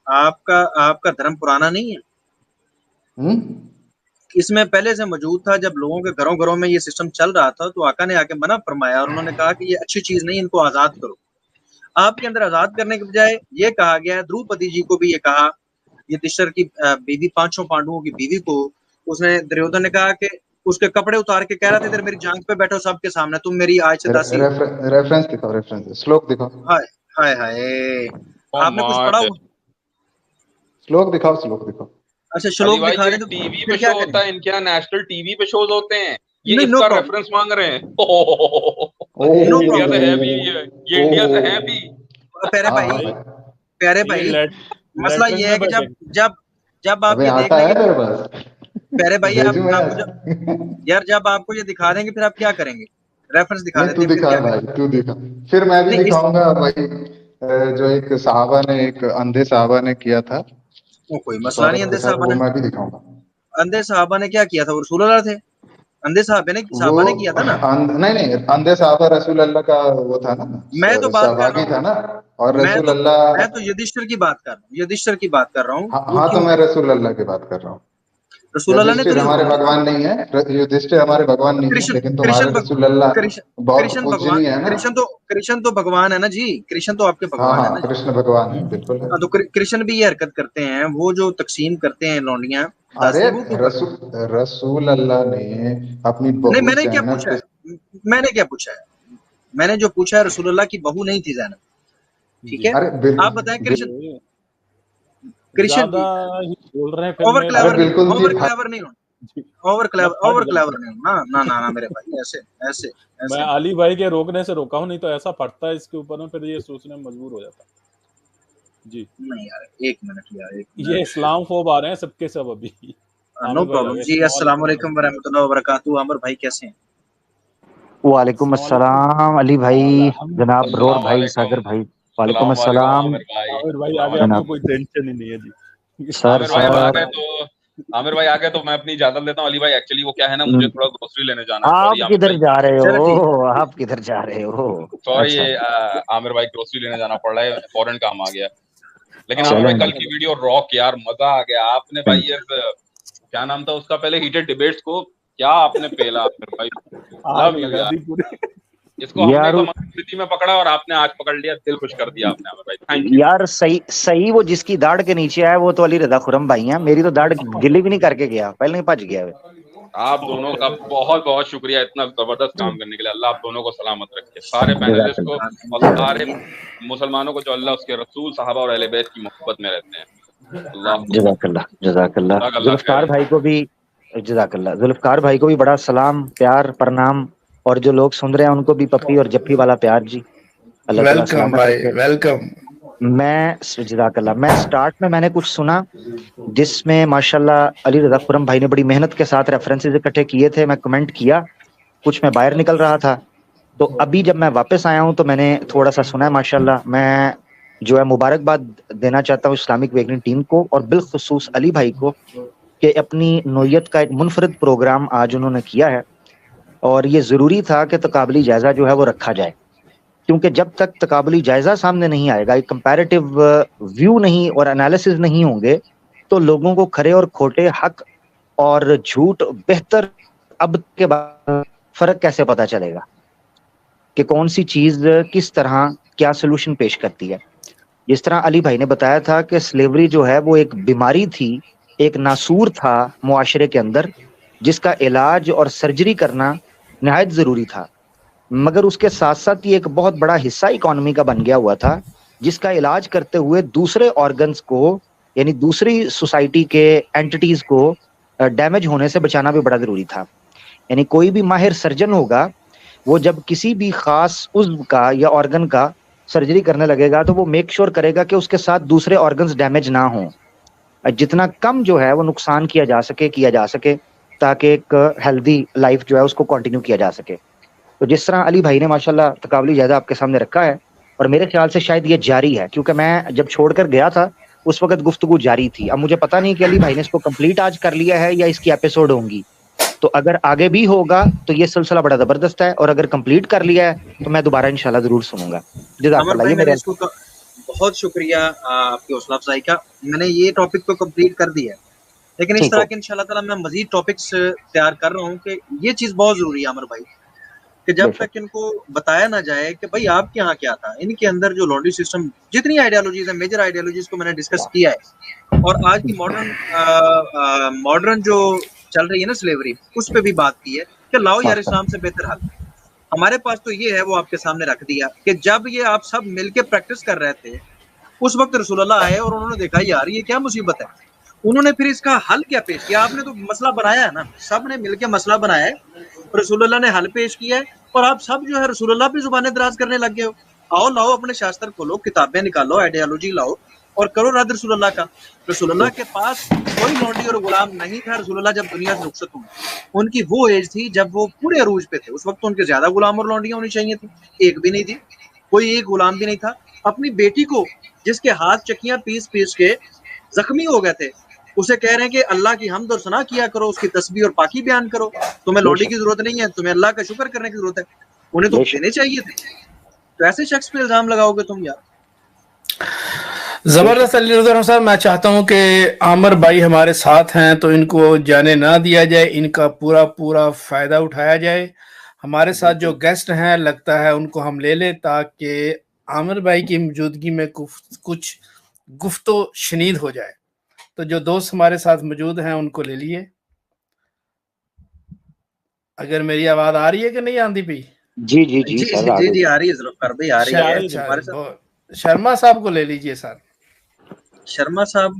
आपका धर्म पुराना नहीं है? इसमें पहले से मौजूद था, जब लोगों के घरों में ये सिस्टम चल रहा था तो आका ने आके मना फरमाया, और उन्होंने कहा कि ये अच्छी चीज नहीं, इनको आजाद करो। आपके अंदर आजाद करने के बजाय ये कहा गया है, द्रौपदी जी को भी ये कहा, युधिष्ठिर की बीवी, 5 पांडवों की बीवी को उसने, दुर्योधन ने कहा कि उसके कपड़े उतार के कह रहा था इधर मेरी जांघ पे बैठो सबके सामने, तुम मेरी आज से दासी।
रेफरेंस दिखाओ, श्लोक दिखाओ।
हाय हाय हाय, आपने कुछ पढ़ा हुआ?
श्लोक दिखाओ।
अच्छा श्लोक दिखा रहे, तो
टीवी पे शो होता है इनके यहाँ, नेशनल टीवी पे शोज होते हैं, ये इसका रेफरेंस मांग रहे हैं। इंडिया से है भी, ये इंडिया से है भी।
प्यारे
हाँ हाँ
भाई,
भाई।
प्यारे
ये
भाई,
लेट
मसला
लेटरिन
ये
में
है कि जब
बैठेंगे।
जब जब आप
अबे
ये देख
आटा है
लेंगे
मेरे पास,
प्यारे भाई, आप
भेजू मैं
आपको
आज।
जब यार जब आपको ये दिखा देंगे फिर आप क्या करेंगे? रेफरेंस दिखा
नहीं तू
देते हैं फिर
दिखा
क्या
भाई,
करेंगे?
तू दिखा, फिर मैं भी
नहीं इस
दिखाऊंगा भाई। जो एक साहबा ने, एक अंधे साहबा ने किया था,
वो कोई
जिस
मसला नहीं,
औरत के
अंधे
साथ,
साहबा
वो
ने,
मैं भी दिखाऊंगा।
अंधे साहबा ने क्या किया था? वो रसूलुल्लाह थे, अंधे
वो
साहबा ने किया था ना।
नहीं नहीं, अंधे साहबा रसूल अल्लाह का वो था ना,
मैं तो बात कर रहा
सहभागी
हूँ,
था ना। और
मैं
रसूल
तो
अल्लाह,
मैं तो युधिष्ठिर की बात कर रहा हूँ, युधिष्ठिर की बात कर रहा हूँ,
हाँ
वो
हाँ, तो
क्यों?
मैं रसूल अल्लाह की बात कर रहा हूँ।
रसूलुल्लाह ने तो
युधिष्ठिर
नहीं
हमारे
हुक्म दिया।
भगवान नहीं है, युधिष्ठिर हमारे भगवान नहीं है,
कृष्ण
लेकिन तुम्हारे
कृष्ण भग,
रसूल अल्लाह
कृष्ण
बहुत
कृष्ण भगवान,
पूजनीय है ना।
कृष्ण तो भगवान है ना जी, कृष्ण तो आपके
हाँ
भगवान है
हाँ,
ना जी।
कृष्ण भगवान है, बिल्कुल है।
हाँ, तो कृष्ण भी ये हरकत करते हैं, वो जो तकसीम करते हैं लौंडियां
अरे
दासी, वो क्यों करते
रसूल रसूल अल्लाह ने अपनी
हैं? नहीं,
बहू
मैंने क्या
जैनब
पूछा
के,
है, मैंने क्या पूछा है, मैंने जो पूछा है रसूलुल्लाह की बहू नहीं थी ज़ैनब, ठीक
जी
है?
अरे
आप बताएं कृष्ण,
ये
कृष्ण
ज्यादा ही बोल रहे हैं, फिर
ओवर
मैं
अरे
क्लेवर नहीं,
बिल्कुल जी
ओवर क्लेवर नहीं होना,
जी, मैं फट
ओवर क्लेवर
जाऊंगा।
नहीं होना, ना ना ना मेरे भाई, ऐसे ऐसे
मैं
ऐसे
अली भाई के रोकने से रोका हूँ, नहीं तो ऐसा फटता है इसके ऊपर में, फिर ये सोचने में मजबूर हो जाता जी।
नहीं यार, एक मिनट यार, एक
ये
मिनट।
इस्लाम फोब आ रहे हैं सबके सब अभी।
नो
आमिर भाई आ
प्रॉब्लम
गए,
जी।
अस्सलाम
अस्सलाम
वालेकुम आमिर
वालेकुम
भाई।
वरहमतुल्लाहि वबरकातुहू। अमर भाई कैसे हैं?
वालेकुम
अस्सलाम वालेकुम।
अस्सलाम अली भाई, जनाब रोर
अस्सलाम
भाई,
वालेकुम।
सागर भाई, वालेकुम
अस्सलाम वालेकुम
अस्सलाम
आमिर भाई।
आमिर भाई
अस्सलाम
आगे
वालेकुम।
आपको
जनाब।
कोई टेंशन ही नहीं है जी।
सर
आमिर भाई अब आ
सर
गए तो आमिर भाई आ गए तो मैं अपनी इजाजत लेता हूँ। अली भाई एक्चुअली वो क्या है ना, मुझे थोड़ा ग्रोसरी लेने जाना है। सॉरी
आप
आमिर
किधर
भाई,
जा रहे
चलो ठीक।
हो? आप किधर जा रहे हो?
सॉरी
अच्छा,
ये आमिर भाई ग्रोसरी लेने जाना पड़ रहा है, फौरन काम आ गया। लेकिन आमिर भाई
चलें
कल
जी।
की वीडियो रॉक यार, मजा आ गया। आपने भाई
थैंक
ये क्या नाम था उसका, पहले हीटेड डिबेट्स को क्या आपने पेला आमिर भाई।
आग
लव यू
लगा
यार।
दी पूरी।
इसको
यू
हमने
यार,
तो मस्ती में पकड़ा और आपने आज पकड़ लिया, दिल खुश कर दिया आपने आमिर भाई, थैंक यू।
यार सही सही, वो जिसकी दाढ़ के नीचे है वो तो अली रजा खुरम भाई हैं। मेरी तो दाढ़ गिली भी नहीं करके गया, पहले ही भज गया वे।
आप दोनों का बहुत बहुत शुक्रिया इतना जबरदस्त काम करने के लिए। अल्लाह आप दोनों को सलामत रखे, सारे पैनलिस्ट को और सारे मुसलमानों को जो अल्लाह उसके रसूल साहबा और अहले बैत की मोहब्बत में रहते हैं। अल्लाह
जजाकल्ला जजाकल्ला।
जज़ाक अल्लाह
जुल्फकार
खैर।
भाई को भी जजाकल्ला, जुल्फकार भाई को भी बड़ा सलाम, प्यार, प्रणाम। और जो लोग सुन रहे हैं उनको भी पप्पी और जप्पी वाला प्यार जी। अल्लाह ताला
वेलकम
सलामत
भाई,
रखे।
वेलकम।
मैं जज़ाकल्लाह, मैं स्टार्ट में मैंने कुछ सुना जिसमें माशाल्लाह अली रज़ा खुरम भाई ने बड़ी मेहनत के साथ रेफरेंसेस इकट्ठे किए थे। मैं कमेंट किया, कुछ मैं बाहर निकल रहा था, तो अभी जब मैं वापस आया हूं तो मैंने थोड़ा सा सुना है। माशाल्लाह मैं जो है मुबारकबाद देना चाहता हूँ इस्लामिक वेकनिंग टीम को और बिलखुसूस अली भाई को कि अपनी नोयत का एक मुनफरद प्रोग्राम आज उन्होंने किया है। और ये ज़रूरी था कि तकाबली जायज़ा जो है वो रखा जाए, क्योंकि जब तक तकाबली जायज़ा सामने नहीं आएगा, एक कंपैरेटिव व्यू नहीं और एनालिसिस नहीं होंगे, तो लोगों को खरे और खोटे, हक और झूठ, बेहतर अब के बाद फ़र्क कैसे पता चलेगा कि कौन सी चीज़ किस तरह क्या सॉल्यूशन पेश करती है। जिस तरह अली भाई ने बताया था कि स्लेवरी जो है वो एक बीमारी थी, एक नासूर था मुआशरे के अंदर, जिसका इलाज और सर्जरी करना निहायत ज़रूरी था, मगर उसके साथ साथ ये एक बहुत बड़ा हिस्सा इकोनॉमी का बन गया हुआ था, जिसका इलाज करते हुए दूसरे ऑर्गन्स को, यानी दूसरी सोसाइटी के एंटिटीज को डैमेज होने से बचाना भी बड़ा जरूरी था। यानी कोई भी माहिर सर्जन होगा, वो जब किसी भी खास उज़्व का या ऑर्गन का सर्जरी करने लगेगा तो वो मेक श्योर करेगा कि उसके साथ दूसरे ऑर्गन्स डैमेज ना हों, जितना कम जो है वो नुकसान किया जा सके ताकि एक हेल्दी लाइफ जो है उसको कंटिन्यू किया जा सके। तो जिस तरह अली भाई ने माशाल्लाह तकाबली जायजा आपके सामने रखा है, और मेरे ख्याल से शायद ये जारी है, क्योंकि मैं जब छोड़कर गया था उस वक्त गुफ्तगू जारी थी। अब मुझे पता नहीं कि अली भाई ने इसको कंप्लीट आज कर लिया है या इसकी एपिसोड होंगी। तो अगर आगे भी होगा तो ये सिलसिला बड़ा जबरदस्त है, और अगर कंप्लीट कर लिया है तो मैं दोबारा इंशाल्लाह जरूर सुनूंगा।
अमर
जज़ाकल्लाह।
भाई
ये
मैंने
मेरे
इसको बहुत शुक्रिया आपकी हौसला अफजाई का। मैंने ये टॉपिक तो कंप्लीट कर दिया है, लेकिन इस
ठीक
तरह
हो
के इंशाल्लाह ताला मैं मजीद टॉपिक्स तैयार कर रहा हूँ कि ये चीज़ बहुत ज़रूरी है अमर भाई, कि जब
बेशक।
तक इनको बताया ना जाए कि भाई आपके यहाँ क्या था, इनके अंदर जो लॉन्ड्री सिस्टम, जितनी आइडियोलॉजीज है, मेजर आइडियोलॉजीज को मैंने डिस्कस किया है, और आज की मॉडर्न जो चल रही है ना स्लेवरी, उस पर भी बात की है कि लाओ यार इस्लाम से बेहतर हल हमारे पास तो ये है, वो आपके सामने रख दिया कि जब ये आप सब मिलके प्रैक्टिस कर रहे थे, उस वक्त रसूलुल्लाह आए और उन्होंने देखा यार ये क्या मुसीबत है। उन्होंने फिर इसका हल क्या पेश किया? आपने तो मसला बनाया है ना, सब ने मिलके मसला बनाया है, रसूलुल्लाह ने हल पेश किया है, और आप सब जो है रसूलुल्लाह पे जुबानें दराज करने लग गए हो। आओ लाओ, अपने शास्त्र खोलो, किताबें निकालो, आइडियोलॉजी लाओ और करो रद्द रसूलुल्लाह का। रसूलुल्लाह के पास कोई लौंडी और गुलाम नहीं था। रसूलुल्लाह जब दुनिया से रुखसत हुए, उनकी वो एज थी जब वो पूरे अरूज पे थे। उस वक्त तो उनके ज्यादा गुलाम और लौंडियां होनी चाहिए थी, एक भी नहीं थी, कोई एक गुलाम भी नहीं था। अपनी बेटी को, जिसके हाथ चक्कियां पीस पीस के जख्मी हो गए थे, उसे कह रहे हैं कि अल्लाह की हमद और सना किया करो, उसकी तस्बीह और पाकी बयान करो, तुम्हें लौंडी की जरूरत नहीं है, तुम्हें अल्लाह का शुक्र करने की जरूरत है। उन्हें तो देने चाहिए थे। तो ऐसे शख्स पे इल्जाम लगाओगे तुम यार?
जबरदस्त। अली रज़ा साहब, मैं चाहता हूं कि आमिर भाई हमारे साथ हैं तो इनको जाने ना दिया जाए, इनका पूरा पूरा फायदा उठाया जाए। हमारे साथ जो गेस्ट हैं लगता है उनको हम ले लें ताकि आमिर भाई की मौजूदगी में कुछ गुफ्तो शनीद हो जाए। तो जो दोस्त हमारे साथ मौजूद हैं उनको ले लिए। अगर मेरी आवाज आ रही है कि नहीं आंदी भी?
जी जी जी सर,
जी जी आ रही है ज़ुल्फ़िकार भाई, आ रही है।
शर्मा साहब को ले लीजिए सर।
शर्मा साहब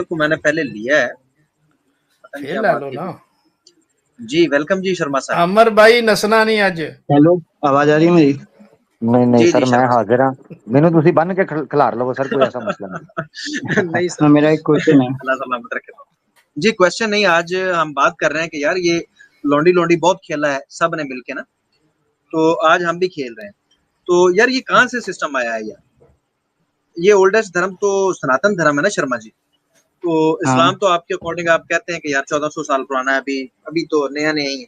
को मैंने पहले लिया है,
फिर ले लो ना।
जी वेलकम जी शर्मा साहब।
अमर भाई नसना नहीं आज।
हेलो, आवाज आ रही है मेरी?
नहीं सर, मैं हाजिर हाँ। मैंने तुसी बन के खिलार लो सर, कोई ऐसा मसला नहीं।
नहीं सर,
मेरा एक क्वेश्चन है।
अल्लाह सलामत रखे। जी क्वेश्चन नहीं, आज हम बात कर रहे हैं कि यार ये लौंडी लौंडी बहुत खेला है सब ने मिलके ना, तो आज हम भी खेल रहे हैं। तो यार ये कहाँ से सिस्टम आया है यार? ये ओल्डेस्ट धर्म तो सनातन धर्म है ना शर्मा जी। तो इस्लाम तो आपके अकॉर्डिंग आप कहते हैं कि यार 1400 साल पुराना है, अभी तो नया नया ही है।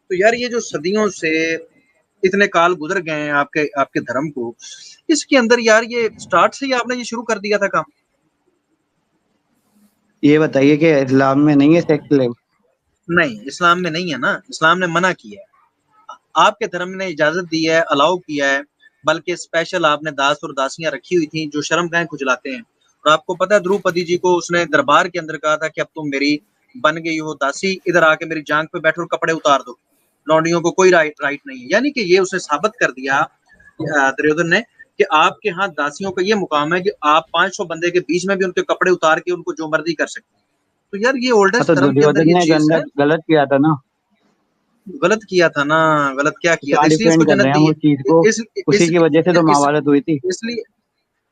तो यार ये जो सदियों से इतने काल गुजर गए हैं आपके धर्म को, इसके अंदर यार ये स्टार्ट से ही आपने ये शुरू कर दिया था काम?
ये बताइए कि इस्लाम में नहीं है सेक्स स्लेव?
नहीं, इस्लाम में नहीं है ना, इस्लाम ने मना किया है। आपके धर्म ने इजाजत दी है, अलाउ किया है, बल्कि स्पेशल आपने दास और दासियां रखी हुई थी जो शर्मगाह खुजलाते हैं। और आपको पता है द्रौपदी जी को उसने दरबार के अंदर कहा था कि अब तुम मेरी बन गई हो दासी, इधर आके मेरी जांग पे बैठो और कपड़े उतार दो, लौंडियों को कोई राइट नहीं है। यानी कि ये उसने साबित कर दिया दुर्योधन ने कि आपके यहाँ दासियों का ये मुकाम है कि आप 500 बंदे के बीच में भी उनके कपड़े उतार के उनको जो मर्जी कर सकते हैं। तो यार ये ओल्डेस्ट धर्म के अंदर ये चीज है।
गलत किया था ना?
गलत किया था ना? गलत क्या किया था?
इसलिए उसको जन्नत दी, उसी की वजह से तो महाभारत हुई थी।
इसलिए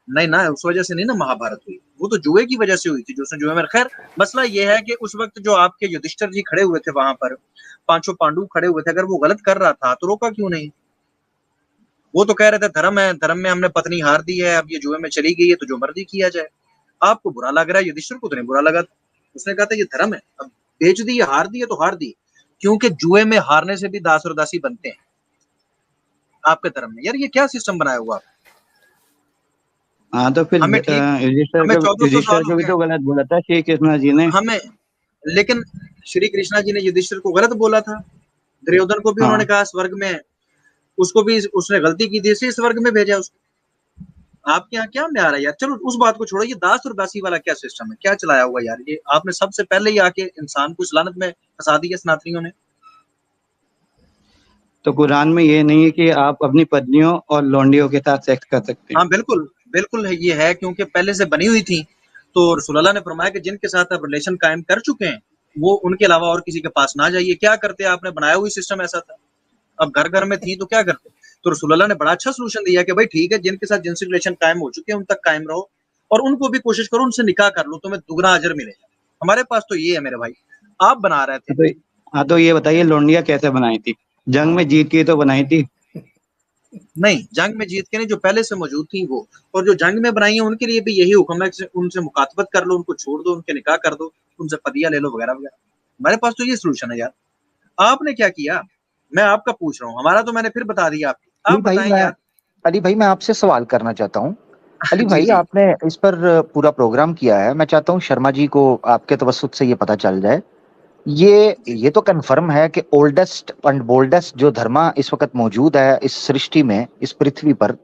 नहीं ना, उस वजह से नहीं ना महाभारत हुई, वो तो जुए की वजह से हुई थी जो उसने जुए में। खैर मसला ये है कि उस वक्त जो आपके युधिष्ठिर जी खड़े हुए थे वहां पर, 500 पांडु खड़े हुए थे, अगर वो गलत कर रहा था तो रोका क्यों नहीं? वो तो कह रहे थे धर्म है, धर्म में हमने पत्नी हार दी है, अब ये जुए में चली गई है तो जो मर्जी किया जाए। आपको बुरा लग रहा है, युधिष्ठिर को तो नहीं बुरा लगा, उसने कहा था ये धर्म है, अब बेच दी, हार दी है तो हार दी, क्योंकि जुए में हारने से भी दास और दासी बनते हैं आपके धर्म में। यार ये क्या सिस्टम बनाया हुआ आप?
हाँ तो फिर युधिष्ठिर को भी तो गलत बोला था श्री कृष्ण जी ने
हमें, लेकिन श्री कृष्णा जी ने युधिष्ठिर को गलत बोला था। दुर्योधन को भी उन्होंने कहा स्वर्ग में, उसको भी उसने गलती की थी, इस वर्ग में भेजा उसको। आपके यहाँ क्या में आ रहा है यार? चलो उस बात को छोड़ो, ये दास और दासी वाला क्या सिस्टम है, क्या चलाया हुआ यार? ये आपने सबसे पहले ही आके इंसान को इस लानत में फंसा दिया सनातनियों ने।
तो कुरान में ये नहीं है कि आप अपनी पत्नियों और लौंडियों के साथ सेक्स कर सकते हैं?
हाँ बिल्कुल बिल्कुल है, ये है, क्योंकि पहले से बनी हुई थी। तो रसूलुल्लाह ने फरमाया कि जिनके साथ आप रिलेशन कायम कर चुके हैं वो उनके अलावा और किसी के पास ना जाइए। क्या करते? आपने बनाया हुई सिस्टम ऐसा था, अब घर घर में थी तो क्या करते? तो रसूलुल्लाह ने बड़ा अच्छा सोल्यूशन दिया कि भाई ठीक है, जिनके साथ जिनसी रिलेशन कायम हो चुके हैं उन तक कायम रहो और उनको भी कोशिश करो उनसे निकाह कर लो, तुम्हें दुगना अजर मिलेगा। हमारे पास तो ये है मेरे भाई, आप बना रहे थे।
हाँ तो ये बताइए लोंडियां कैसे बनाई थी? जंग में जीत के तो बनाई थी?
नहीं, जंग में जीत के नहीं, जो पहले से मौजूद थी वो, और जो जंग में बनाई है उनके लिए भी यही हुक्म है कि उनसे मुकातबत कर लो, उनको छोड़ दो, उनके निकाह कर दो, उनसे फदिया ले लो वगैरह वगैरह। हमारे पास तो ये सोल्यूशन है यार। आपने क्या किया मैं आपका पूछ रहा हूँ, हमारा तो मैंने फिर बता दिया। आप बताएं यार।
अली भाई मैं आपसे सवाल करना चाहता हूँ। अली भाई आपने इस पर पूरा प्रोग्राम किया है, मैं चाहता हूँ शर्मा जी को आपके तवस्सुत से ये पता चल जाए, ये तो कंफर्म है कि ओल्डेस्ट एंड बोल्डेस्ट जो धर्म इस वक्त मौजूद है इस सृष्टि में, इस पृथ्वी पर,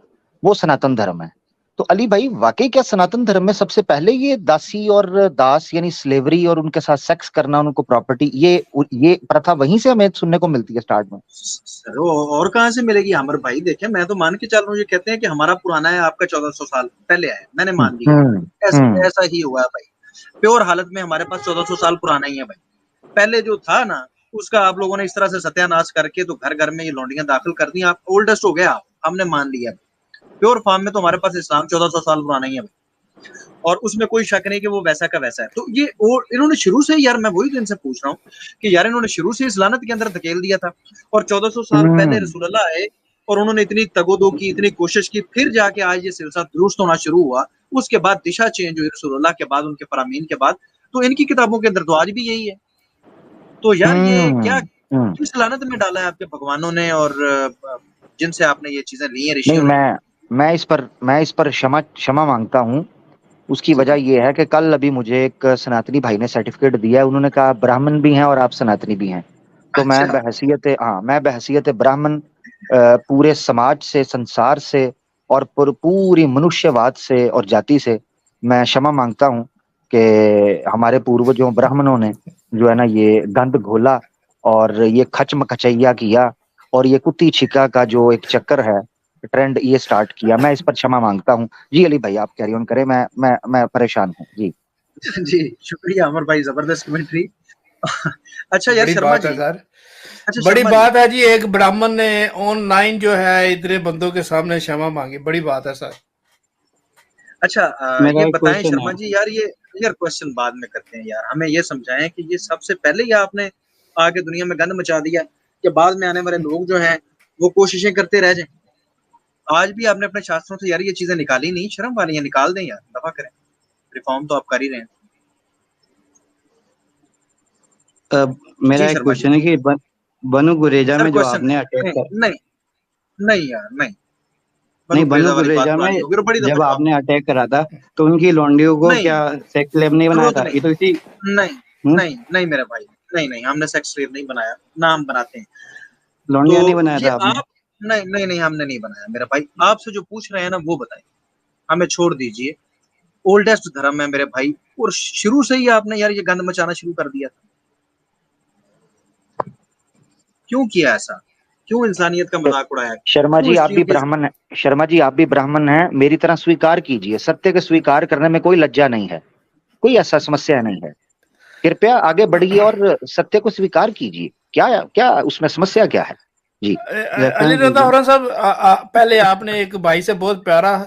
वो सनातन धर्म है। तो अली भाई वाकई क्या सनातन धर्म में सबसे पहले ये दासी और दास यानी स्लेवरी और उनके साथ सेक्स करना, उनको प्रॉपर्टी, ये प्रथा वहीं से हमें सुनने को मिलती है स्टार्ट में?
सर और कहाँ से मिलेगी अमर भाई? देखें मैं तो मान के चल रहा हूँ, ये कहते हैं कि हमारा पुराना है, आपका 1400 साल पहले आया, मैंने मान लिया। ऐसा ही हुआ है भाई, प्योर हालत में हमारे पास 1400 साल पुराना ही है भाई। पहले जो था ना उसका आप लोगों ने इस तरह से सत्यानाश करके तो घर घर में ये लौंडियां दाखिल कर दी, आप ओल्डेस्ट हो गया, हमने मान लिया। प्योर फॉर्म में तो हमारे पास इस्लाम 1400 साल पुराना ही है और उसमें कोई शक नहीं कि वो वैसा का वैसा है। तो ये और इन्होंने शुरू से ही, यार मैं वही तो इनसे पूछ रहा हूँ कि यार इन्होंने शुरू से इस लानत के अंदर धकेल दिया था और 1400 साल पहले रसूलुल्लाह आए और उन्होंने इतनी तगोदो की, इतनी कोशिश की, फिर जाके आज ये सिलसिला दुरुस्त होना शुरू हुआ। उसके बाद दिशा चेंज हुई रसूलुल्लाह के बाद, उनके फरामीन के बाद। तो इनकी किताबों के अंदर तो आज भी यही है। तो यार ये क्या किस लानत में डाला है आपके भगवानों ने और जिनसे आपने ये चीजें ली है ऋषियों ने?
मैं इस पर क्षमा मांगता हूँ। उसकी वजह ये है कि कल अभी मुझे एक सनातनी भाई ने सर्टिफिकेट दिया है। उन्होंने कहा ब्राह्मण भी हैं और आप सनातनी भी हैं। तो मैं बहसीयत ब्राह्मण पूरे समाज से, संसार से और पूरी मनुष्यवाद से और जाति से मैं क्षमा मांगता हूँ कि हमारे पूर्वजों ब्राह्मणों ने जो है ना ये गंद घोला और ये खचमखचैया किया और ये कुत्ती छिका का जो एक चक्कर है, ट्रेंड ये स्टार्ट किया। मैं इस पर क्षमा मांगता हूँ। जी अली भाई आप कैरी ऑन करें, मैं परेशान हूँ जी।
जी शुक्रिया अमर भाई, जबरदस्त कमेंट्री। अच्छा यार शर्मा जी,
अच्छा बड़ी बात है जी, एक ब्राह्मण ने ऑनलाइन जो है इतने बंदों के सामने क्षमा मांगी, बड़ी बात है सर।
अच्छा ये बताएं शर्मा जी, यार क्वेश्चन बाद में करते हैं यार, हमें ये समझाएं कि ये सबसे पहले ही आपने आगे दुनिया में गंद मचा दिया कि बाद में आने वाले लोग जो हैं वो कोशिशें करते रह जाएं? आज भी आपने अपने शास्त्रों से यार ये चीजें निकाली नहीं, शर्म वाली है, निकाल दें यार, दफा करें। रिफॉर्म तो आप कर ही रहे हैं।
मेरा एक क्वेश्चन है कि बनु गुरेजा में जो आपने अटैक
नहीं यार
नहीं बनु गुरेजा में जब आपने अटैक करा था तो उनकी लौंडियों को क्या सेक्स स्लेव नहीं बनाया था? ये तो इसी
नहीं मेरे भाई, नहीं हमने सेक्स स्लेव नहीं बनाया, ना हम बनाते हैं।
लौंडिया नहीं बनाया था आपने?
नहीं हमने नहीं बनाया मेरा भाई। आपसे जो पूछ रहे हैं ना वो बताइए, हमें छोड़ दीजिए। ओल्डेस्ट धर्म है मेरे भाई और शुरू से ही आपने यार ये गंद मचाना शुरू कर दिया था। क्यों किया ऐसा? क्यों इंसानियत का मजाक उड़ाया?
शर्मा जी आप भी ब्राह्मण हैं, मेरी तरह स्वीकार कीजिए। सत्य को स्वीकार करने में कोई लज्जा नहीं है, कोई ऐसा समस्या नहीं है। कृपया आगे बढ़िए और सत्य को स्वीकार कीजिए। क्या उसमें समस्या क्या है? जी
अली रज़ा खुरम साहब, पहले आपने एक भाई से बहुत प्यारा